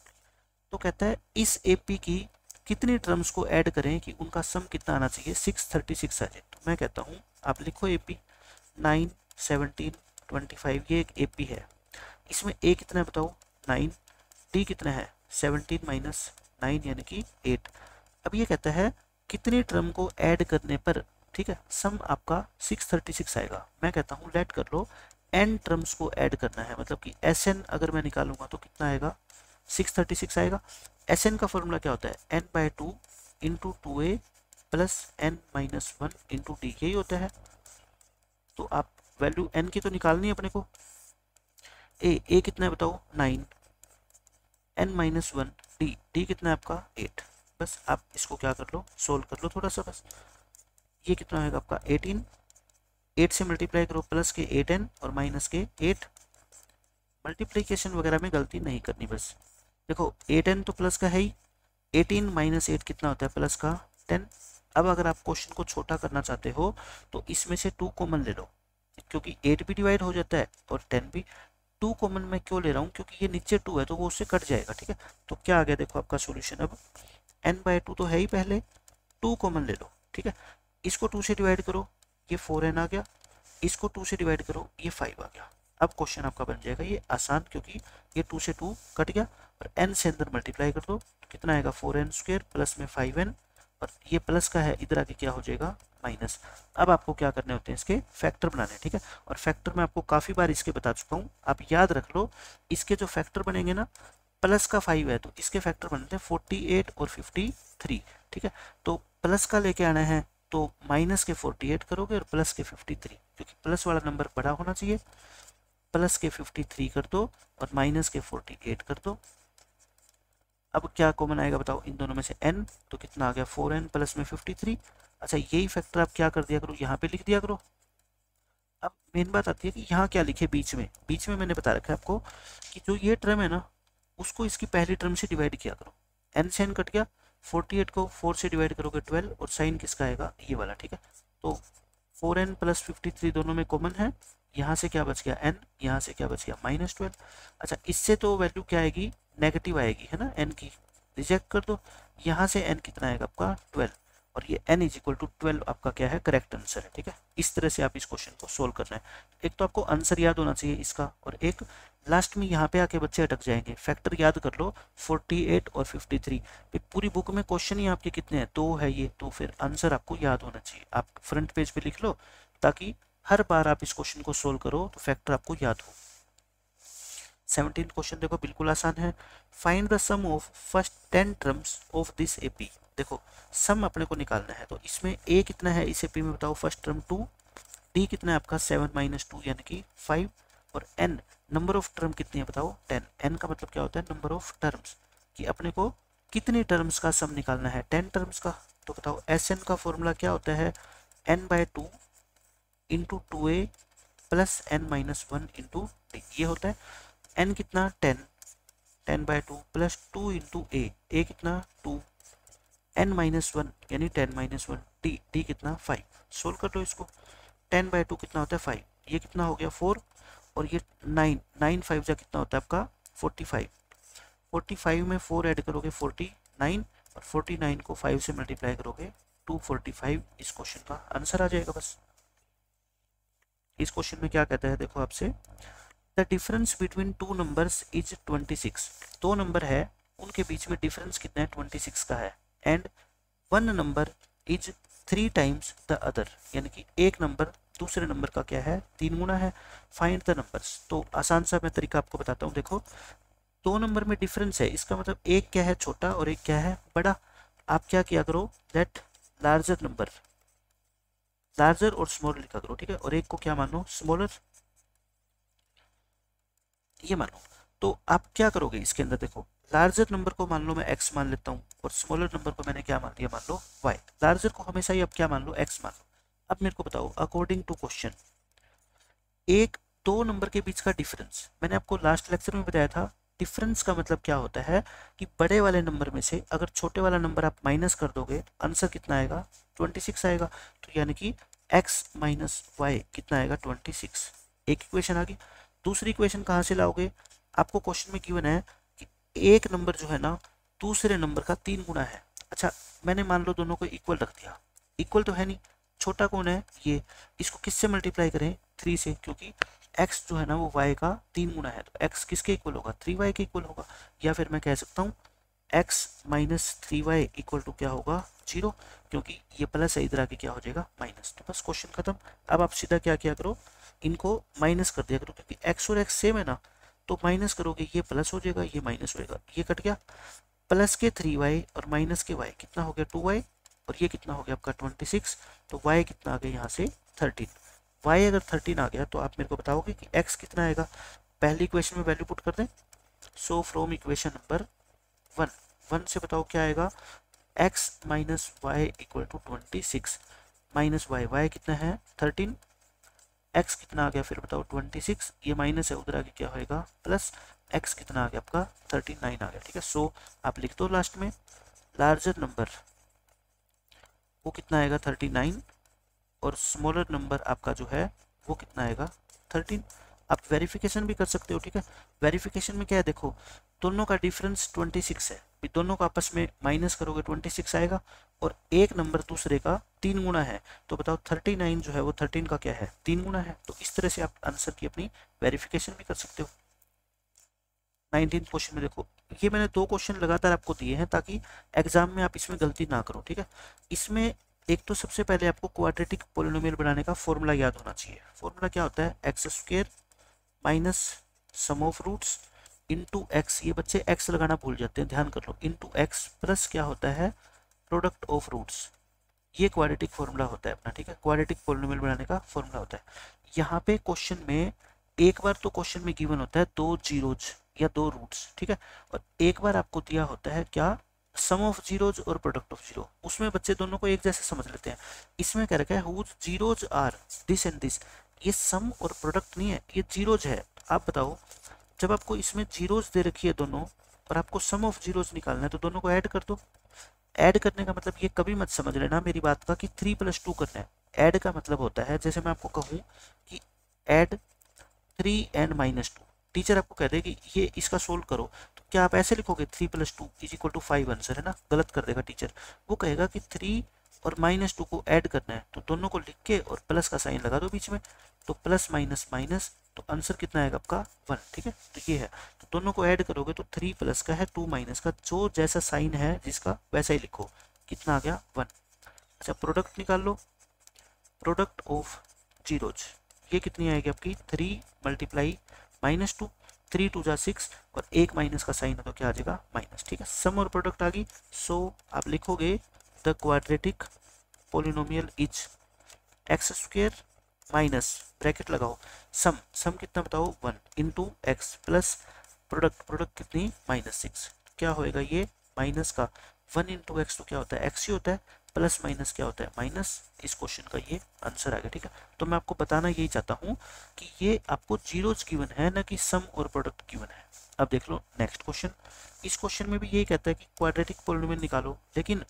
तो कहता है इस एपी की कितनी टर्म्स को ऐड करें कि उनका सम कितना आना चाहिए, 636 आ जाए। तो मैं कहता हूँ आप लिखो एपी 9, 17, 25, ये एक एपी है। इसमें ए कितना है बताओ, 9, डी कितना है 17 माइनस 9 यानी कि 8। अब ये कहता है कितनी टर्म को ऐड करने पर, ठीक है, सम आपका 636 आएगा। मैं कहता हूँ लेट कर लो, एन टर्म्स को ऐड करना है, मतलब कि एस एन अगर मैं निकालूंगा तो कितना आएगा, 636 आएगा। एस एन का फॉर्मूला क्या होता है, n/2 into 2a plus n-1 into D, यही होता है। तो आप वैल्यू n की तो निकालनी है अपने को। ए कितना है बताओ, 9, n-1 डी कितना है आपका 8। बस आप इसको क्या कर लो, सोल्व कर लो थोड़ा सा बस। ये कितना होगा आपका 18, 8 से मल्टीप्लाई करो, प्लस के 8n और माइनस के 8। मल्टीप्लीकेशन वगैरह में गलती नहीं करनी बस। देखो 8n तो प्लस का है ही, 18 माइनस 8 कितना होता है, प्लस का 10। अब अगर आप क्वेश्चन को छोटा करना चाहते हो तो इसमें से 2 कॉमन ले लो, क्योंकि 8 भी डिवाइड हो जाता है और 10 भी। 2 कॉमन मैं क्यों ले रहा हूँ, क्योंकि ये नीचे 2 है तो वो उससे कट जाएगा। ठीक है, तो क्या आ गया देखो आपका सॉल्यूशन। अब n/2 तो है ही, पहले 2 कॉमन ले लो। ठीक है, इसको 2 से डिवाइड करो, ये 4n आ गया, इसको 2 से डिवाइड करो, ये 5 आ गया। अब क्वेश्चन आपका बन जाएगा ये आसान, क्योंकि ये 2 से 2 कट गया, और n से अंदर मल्टीप्लाई कर दो तो कितना आएगा, 4n² प्लस में 5n, और ये प्लस का है इधर आके क्या हो जाएगा, माइनस। अब आपको क्या करने होते हैं, इसके फैक्टर बनाने। ठीक है, और फैक्टर मैं आपको काफ़ी बार इसके बता चुका हूँ, आप याद रख लो। इसके जो फैक्टर बनेंगे ना, प्लस का 5 है तो इसके फैक्टर बनते हैं 48 और 53। ठीक है, तो प्लस का लेके आना है तो माइनस के 48 करोगे और प्लस के 53, क्योंकि प्लस वाला नंबर बड़ा होना चाहिए। प्लस के 53 कर दो और माइनस के 48 कर दो। अब क्या कॉमन आएगा बताओ इन दोनों में से, n, तो कितना आ गया 4n प्लस में 53। अच्छा, यही फैक्टर आप क्या कर दिया करो, यहाँ पे लिख दिया करो। अब मेन बात आती है कि यहाँ क्या लिखे बीच में, बीच में मैंने बता रखा है आपको कि जो ये टर्म है ना, उसको इसकी पहली टर्म से डिवाइड किया करो। n से n कट गया, 48 को 4 से डिवाइड करोगे 12, और साइन किसका आएगा, ये वाला। ठीक है, तो 4n प्लस 53 दोनों में कॉमन है, यहाँ से क्या बच गया n, यहाँ से क्या बच गया -12। अच्छा, इससे तो वैल्यू क्या आएगी, नेगेटिव आएगी है ना, n की, रिजेक्ट कर दो। यहाँ से n कितना आएगा आपका 12, और ये n इज इक्वल टू 12 आपका क्या है, करेक्ट आंसर है। ठीक है, इस तरह से आप इस क्वेश्चन को सोल्व करना है। एक तो आपको आंसर याद होना चाहिए इसका, और एक लास्ट में यहाँ पे आके बच्चे अटक जाएंगे। फैक्टर याद कर लो, 48 और 53। पूरी बुक में क्वेश्चन ही आपके कितने हैं, 2 है ये, तो फिर आंसर आपको याद होना चाहिए। आप फ्रंट पेज पे लिख लो, ताकि हर बार आप इस क्वेश्चन को सोल्व करो तो फैक्टर आपको याद हो। 17 क्वेश्चन देखो बिल्कुल आसान है। Find the sum of first 10 terms of this AP. देखो सम अपने को निकालना है, तो इसमें ए कितना है इस एपी में बताओ, फर्स्ट टर्म 2, डी कितना है आपका 7 माइनस 2 यानी कि 5, और एन नंबर ऑफ टर्म कितनी है बताओ 10। एन का मतलब क्या होता है, नंबर ऑफ टर्म्स, कि अपने को कितनी टर्म्स का सम निकालना है, 10 टर्म्स का। तो बताओ एस एन का फॉर्मूला क्या होता है, n/2 into 2a plus n minus one into D, ये होता है n कितना 10, 10/2 प्लस 2 इंटू ए कितना 2, n माइनस वन यानी 10 माइनस वन, डी कितना 5। सोल्व कर लो इसको, 10/2 कितना होता है 5, ये कितना हो गया 4 और ये 9, 9 5 जा कितना होता है आपका 45, 45 में 4 ऐड करोगे 49 और 49 को 5 से मल्टीप्लाई करोगे 245, इस क्वेश्चन का आंसर आ जाएगा बस। इस क्वेश्चन में क्या कहता है देखो आपसे, the difference between two numbers is 26, दो नंबर है उनके बीच में डिफरेंस कितना है 26 का है, and one number is 3 times the other, यानी कि एक नंबर दूसरे नंबर का क्या है 3 गुना है, फाइंड द नंबर्स। तो आसान सा मैं तरीका आपको बताता हूँ, देखो दो नंबर में डिफरेंस है, इसका मतलब एक क्या है छोटा और एक क्या है बड़ा। आप क्या किया करो, दैट लार्जर नंबर, लार्जर और स्मॉलर लिखा करो, ठीक है, और एक को क्या मानो स्मॉलर, ये मानो। तो आप क्या करोगे इसके अंदर, देखो लार्जर नंबर को मान लो मैं x मान लेता हूँ और स्मॉलर नंबर को मैंने क्या मान लिया, मान लो y। लार्जर को हमेशा ही आप क्या मान लो, x मान लो। अब मेरे को बताओ अकॉर्डिंग टू क्वेश्चन, एक दो नंबर के बीच का डिफरेंस, मैंने आपको लास्ट लेक्चर में बताया था, डिफरेंस का मतलब क्या होता है कि बड़े वाले नंबर में से अगर छोटे वाला नंबर आप माइनस कर दोगे तो आंसर कितना आएगा 26 आएगा। तो यानी कि x माइनस वाई कितना आएगा 26, एक इक्वेशन आ गई। दूसरी इक्वेशन कहाँ से लाओगे, आपको क्वेश्चन में गिवन है कि एक नंबर जो है ना दूसरे नंबर का 3 गुना है। अच्छा मैंने मान लो दोनों को इक्वल रख दिया, इक्वल तो है नहीं, छोटा कौन है ये, इसको किससे मल्टीप्लाई करें 3 से, क्योंकि x जो है ना वो y का 3 गुना है, तो x किसके इक्वल होगा 3y के इक्वल होगा। या फिर मैं कह सकता हूँ x minus 3y equal to क्या होगा 0, क्योंकि ये प्लस है इधर आके क्या हो जाएगा माइनस। तो बस क्वेश्चन खत्म। अब आप सीधा क्या किया करो, इनको माइनस कर दिया करो, क्योंकि x और x सेम है ना, तो माइनस करोगे ये प्लस हो जाएगा ये माइनस होएगा, ये कट गया, प्लस के 3y और माइनस के y कितना हो गया 2y और ये कितना हो गया आपका 26, तो y कितना आ गया यहाँ से 13। y अगर 13 आ गया तो आप मेरे को बताओगे कि x कितना आएगा, पहली इक्वेशन में वैल्यू पुट कर दें। सो फ्रॉम इक्वेशन नंबर 1 से बताओ क्या आएगा, x minus Y equal to 26 minus Y कितना है 13, x कितना आ गया फिर बताओ 26, ये माइनस है उधर आगे क्या होएगा प्लस, x कितना आ गया आपका 39 आ गया, ठीक है। सो आप लिख दो लास्ट में लार्जर नंबर वो कितना आएगा 39 और स्मॉलर नंबर आपका जो है वो कितना आएगा 13। आप वेरिफिकेशन भी कर सकते हो, ठीक है। वेरिफिकेशन में क्या है देखो, दोनों का डिफरेंस 26 है, दोनों को आपस में माइनस करोगे 26 आएगा और एक नंबर दूसरे का 3 गुना है, तो बताओ 39 जो है वो 13 का क्या है 3 गुना है। तो इस तरह से आप आंसर की अपनी वेरिफिकेशन भी कर सकते हो। 19 क्वेश्चन में देखो, ये मैंने 2 क्वेश्चन लगातार आपको दिए हैं ताकि एग्जाम में आप इसमें गलती ना करो, ठीक है। इसमें एक तो सबसे पहले आपको क्वाड्रेटिक पोलिनोमियल बनाने का फॉर्मूला याद होना चाहिए। फॉर्मूला क्या होता है, X square minus sum of roots into X, ये बच्चे एक्स लगाना भूल जाते हैं, ध्यान कर लो, इंटू एक्स प्लस क्या होता है प्रोडक्ट ऑफ रूट्स, ये क्वाड्रेटिक फॉर्मूला होता है अपना, ठीक है। क्वाड्रेटिक पोलिनोमियल बनाने का फॉर्मूला होता है। यहाँ पे क्वेश्चन में एक बार तो क्वेश्चन में गिवन होता है 2 जीरोज या 2 रूट्स, ठीक है, और एक बार आपको दिया होता है क्या सम ऑफ जीरोज और प्रोडक्ट ऑफ जीरो। उसमें बच्चे दोनों को एक जैसे समझ लेते हैं। इसमें कह रखा है whose zeros are this and this, ये सम और प्रोडक्ट नहीं है, ये जीरोज है। आप बताओ जब आपको इसमें जीरोज दे रखी है दोनों और आपको सम ऑफ जीरोज निकालना है तो दोनों को ऐड कर दो। ऐड करने का मतलब ये कभी मत समझ लेना मेरी बात का कि 3 + 2 करना है। ऐड का मतलब होता है जैसे मैं आपको कहूँ कि ऐड 3 and -2, टीचर आपको कह दे कि ये इसका सोल्व करो, तो क्या आप ऐसे लिखोगे 3 + 2 = 5 आंसर है ना, गलत कर देगा टीचर। वो कहेगा कि 3 और -2 को ऐड करना है, तो दोनों को लिख के और प्लस का साइन लगा दो बीच में, तो प्लस माइनस माइनस, तो आंसर कितना आएगा आपका 1, ठीक है। तो ये है, तो दोनों को ऐड करोगे तो 3 प्लस का है 2 माइनस का, जो जैसा साइन है जिसका वैसा ही लिखो, कितना आ गया 1। अच्छा प्रोडक्ट निकाल लो, प्रोडक्ट ऑफ जीरोज, ये कितनी आएगी आपकी 3 × -2, 3 × 2 = 6 और एक माइनस का साइन है तो क्या आ जाएगा माइनस, ठीक है। सम और प्रोडक्ट आ गई। सो आप लिखोगे the quadratic polynomial is x² minus bracket लगाओ सम कितना बताओ 1 इंटू एक्स प्लस प्रोडक्ट कितनी -6, क्या होएगा ये माइनस का 1 × x तो क्या होता है x ही होता है, प्लस माइनस क्या होता है माइनस। इस क्वेश्चन का ये आंसर आ गया, ठीक है। तो मैं आपको बताना यही चाहता हूँ कि ये आपको जीरोज गिवन है ना कि सम और प्रोडक्ट गिवन है। अब देख लो नेक्स्ट क्वेश्चन। इस क्वेश्चन में भी यही कहता है कि क्वाड्रेटिक पॉलिनोमियल निकालो, लेकिन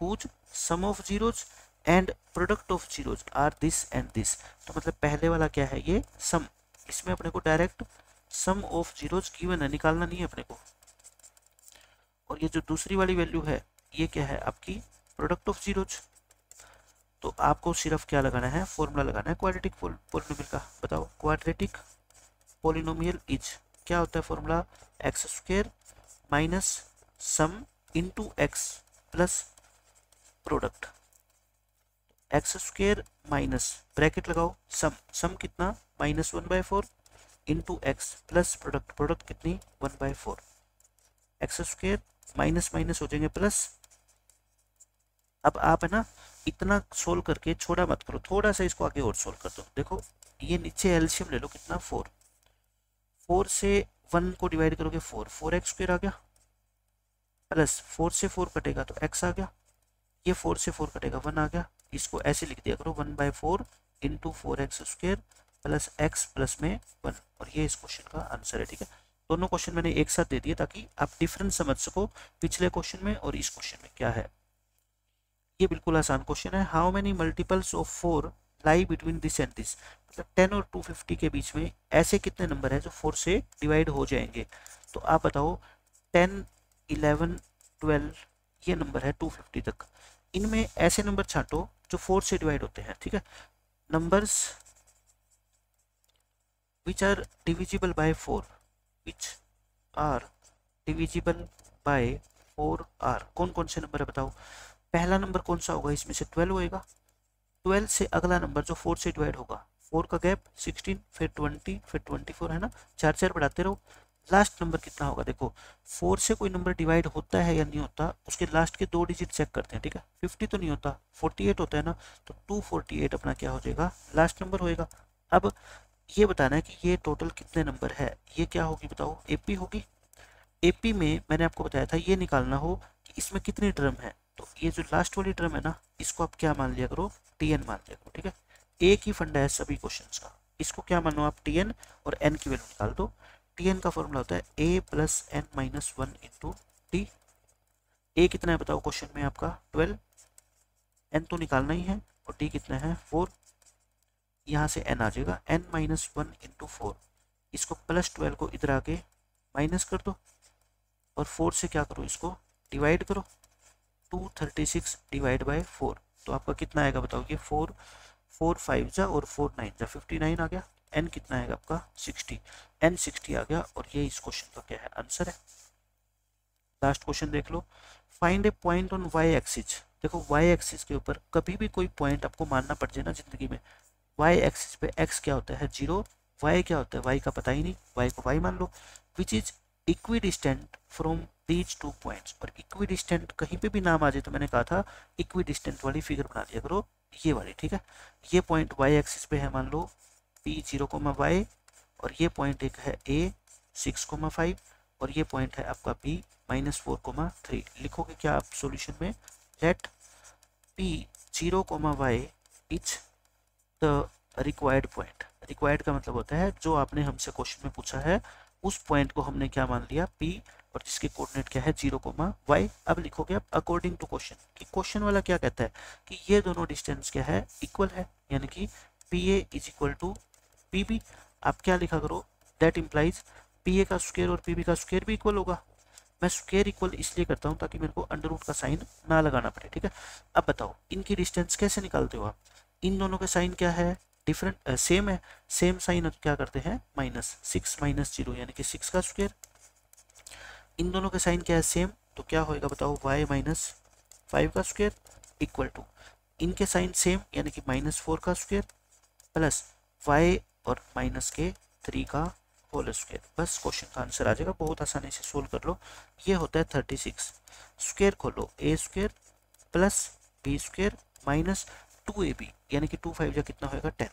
whose sum of zeros and product of zeros are this and this. तो मतलब पहले वाला क्या है, ये सम, इसमें अपने को direct sum of zeros given है, निकालना नहीं है अपने को। और ये जो दूसरी वाली वैल्यू है ये क्या है आपकी प्रोडक्ट ऑफ जीरोज। तो आपको सिर्फ क्या लगाना है, फॉर्मूला लगाना है क्वाड्रेटिक पॉलिनोमियल का। बताओ क्वाड्रेटिक पॉलिनोमियल इज क्या होता है फॉर्मूला, एक्स स्क्वायर माइनस सम into x plus product. X square minus bracket लगाओ सम कितना -1/4 इंटू एक्स प्लस प्रोडक्ट कितनी 1/4। एक्स स्क्वायर माइनस माइनस हो जाएंगे प्लस। अब आप है ना इतना सोल्व करके छोड़ा मत करो, थोड़ा सा इसको आगे और सोल्व कर दो। देखो ये नीचे एलसीएम ले लो कितना 4 से 1 को डिवाइड करोगे 4x स्क्वायर आ गया, प्लस 4 से 4 कटेगा तो x आ गया, ये 4 से 4 कटेगा 1 आ गया। इसको ऐसे लिख दिया करो 1/4 into 4x square plus x plus में 1। और ये इस क्वेश्चन का आंसर है, ठीक है। दोनों क्वेश्चन मैंने एक साथ दे दिए ताकि आप डिफरेंस समझ सको पिछले क्वेश्चन में और इस क्वेश्चन में क्या है। ये बिल्कुल आसान क्वेश्चन है। How many multiples of 4 lie between this and this. मतलब 10 और 250 के बीच में ऐसे कितने नंबर है जो 4 से डिवाइड हो जाएंगे। तो आप बताओ 10, 11, 12 ये नंबर है 250 तक। इनमें ऐसे नंबर छांटो जो 4 से डिवाइड होते हैं, ठीक है। Numbers which are divisible by 4, which are divisible by 4 are. कौन कौन से नंबर है बताओ। पहला नंबर कौन सा होगा, इसमें से 12 होएगा। 12 से अगला नंबर जो 4 से डिवाइड होगा, 4 का गैप 16, फिर 20, फिर 24 है ना, 4 बढ़ाते रहो। लास्ट नंबर कितना होगा, देखो 4 से कोई नंबर डिवाइड होता है या नहीं होता, उसके लास्ट के 2 डिजिट चेक करते हैं, ठीक है। 50 तो नहीं होता, 48 होता है ना, तो 248 अपना क्या हो जाएगा, लास्ट नंबर होएगा। अब ये बताना है कि ये टोटल कितने नंबर है, ये क्या होगी बताओ, एपी होगी। एपी में मैंने आपको बताया था ये निकालना हो कि इसमें कितनी टर्म है, तो ये जो लास्ट वाली टर्म है ना, इसको आप क्या मान लिया करो, टीएन मान लिया करो, ठीक है। एक ही फंडा है सभी क्वेश्चंस का, इसको क्या मानो आप टीएन, और एन की वैल्यू निकाल दो। टीएन का फॉर्मूला होता है a plus n minus 1 into t. A कितना है बताओ क्वेश्चन में आपका 12, एन तो निकालना ही है, और टी कितना है 4। यहाँ से एन आ जाएगा एन माइनस 1 इंटू 4। इसको प्लस 12 को इधर आके माइनस कर दो, और 4 से क्या करो, इसको डिवाइड करो। 236 डिवाइड बाय 4, तो आपका कितना आएगा बताओ, ये 4 5 जा और 4 9 जा 59 आ गया। एन कितना आएगा आपका 60, एन 60 आ गया। और ये इस क्वेश्चन का क्या है, आंसर है। लास्ट क्वेश्चन देख लो। Find a point on y axis. देखो वाई एक्सिस के ऊपर कभी भी कोई पॉइंट आपको मानना पड़ जाए ना जिंदगी में, वाई एक्सिस पे एक्स क्या होता है 0, वाई क्या होता है, वाई का पता ही नहीं, वाई को वाई मान लो। Which is equidistant from these 2 points. और इक्विडिस्टेंट कहीं पे भी नाम आ जाए तो मैंने कहा था इक्विडिस्टेंट वाली फिगर बना दिया करो, ये वाली, ठीक है। ये पॉइंट वाई एक्सिस पे है, मान लो पी 0, और ये पॉइंट एक है ए 6, 5, और ये पॉइंट है आपका पी -4, 3। लिखोगे क्या आप सॉल्यूशन में, let P 0, is the required point. Required का मतलब होता है जो आपने हमसे क्वेश्चन में पूछा है उस पॉइंट को हमने क्या मान लिया P, और जिसके कोऑर्डिनेट क्या है 0, अब लिखोगे आप अकॉर्डिंग टू क्वेश्चन, कि क्वेश्चन वाला क्या कहता है कि ये दोनों डिस्टेंस क्या है, इक्वल है, यानी कि PA is equal to PB। आप क्या लिखा करो, दैट इम्प्लाइज PA का स्क्वायर और PB का स्क्वायर भी इक्वल होगा। मैं स्क्वायर इक्वल इसलिए करता हूँ ताकि मेरे को अंडर रूट का साइन ना लगाना पड़े, ठीक है। अब बताओ इनकी डिस्टेंस कैसे निकालते हो आप, इन दोनों के साइन क्या है, डिफरेंट सेम है, सेम साइन क्या करते हैं -6 -0 यानी कि 6 का स्क्वायर। इन दोनों के साइन क्या है सेम, तो क्या होएगा बताओ, y -5 का स्क्वायर इक्वल टू इनके साइन सेम यानी कि -4 का स्क्वायर प्लस y और -3 का होल स्क्वायर। बस क्वेश्चन का आंसर आ जाएगा, बहुत आसानी से सोल्व कर लो। ये होता है 36, स्क्वायर खोलो a square plus b square minus 2ab यानी कि 2 5 कितना होगा 10,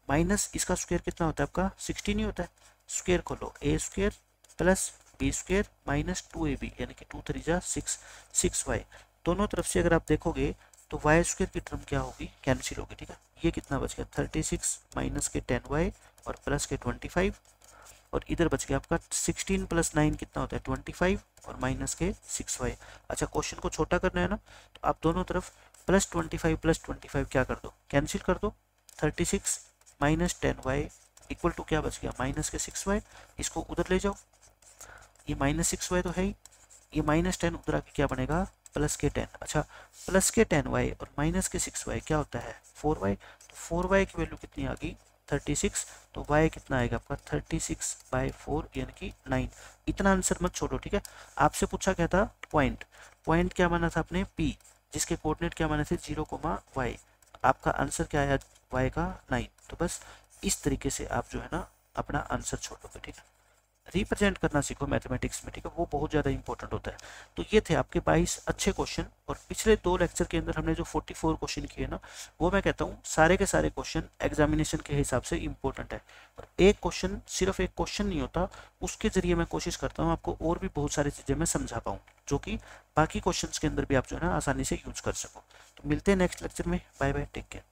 माइनस इसका स्क्वायर कितना होता है आपका 16 ही होता है। स्क्वायर खोलो a square plus b square minus 2ab यानी कि 2 3 6 6y। दोनों तरफ से अगर आप देखोगे तो वाई स्क्वायर की टर्म क्या होगी, कैंसिल होगी, ठीक है। ये कितना बच गया 36 माइनस के 10y और प्लस के 25, और इधर बच गया आपका 16 प्लस 9 कितना होता है 25 और माइनस के 6y। अच्छा क्वेश्चन को छोटा करना है ना, तो आप दोनों तरफ प्लस 25 क्या कर दो, कैंसिल कर दो। 36 माइनस 10y इक्वल टू क्या बच गया माइनस के 6y। इसको उधर ले जाओ, ये माइनस 6y तो है ही, ये माइनस 10 उधर आके क्या बनेगा प्लस के 10। अच्छा प्लस के 10y और माइनस के 6y क्या होता है 4y, तो 4y की वैल्यू कितनी आ गई 36, तो y कितना आएगा आपका 36/4 यानी कि 9। इतना आंसर मत छोड़ो, ठीक है। आपसे पूछा क्या था पॉइंट, पॉइंट क्या माना था आपने P, जिसके कोऑर्डिनेट क्या माने थे 0, y। आपका आंसर क्या आया y का 9। तो बस इस तरीके से आप जो है ना अपना आंसर छोड़ोगे, ठीक है। रिप्रेजेंट करना सीखो मैथमेटिक्स में, ठीक है, वो बहुत ज़्यादा इंपॉर्टेंट होता है। तो ये थे आपके 22 अच्छे क्वेश्चन, और पिछले 2 लेक्चर के अंदर हमने जो 44 क्वेश्चन किए ना, वो मैं कहता हूँ सारे के सारे क्वेश्चन एग्जामिनेशन के हिसाब से इंपॉर्टेंट है। और एक क्वेश्चन सिर्फ एक क्वेश्चन नहीं होता, उसके जरिए मैं कोशिश करता हूँ आपको और भी बहुत सारी चीज़ें मैं समझा पाऊँ, जो कि बाकी क्वेश्चन के अंदर भी आप जो है ना आसानी से यूज कर सको। तो मिलते हैं नेक्स्ट लेक्चर में, बाय बाय, टेक केयर।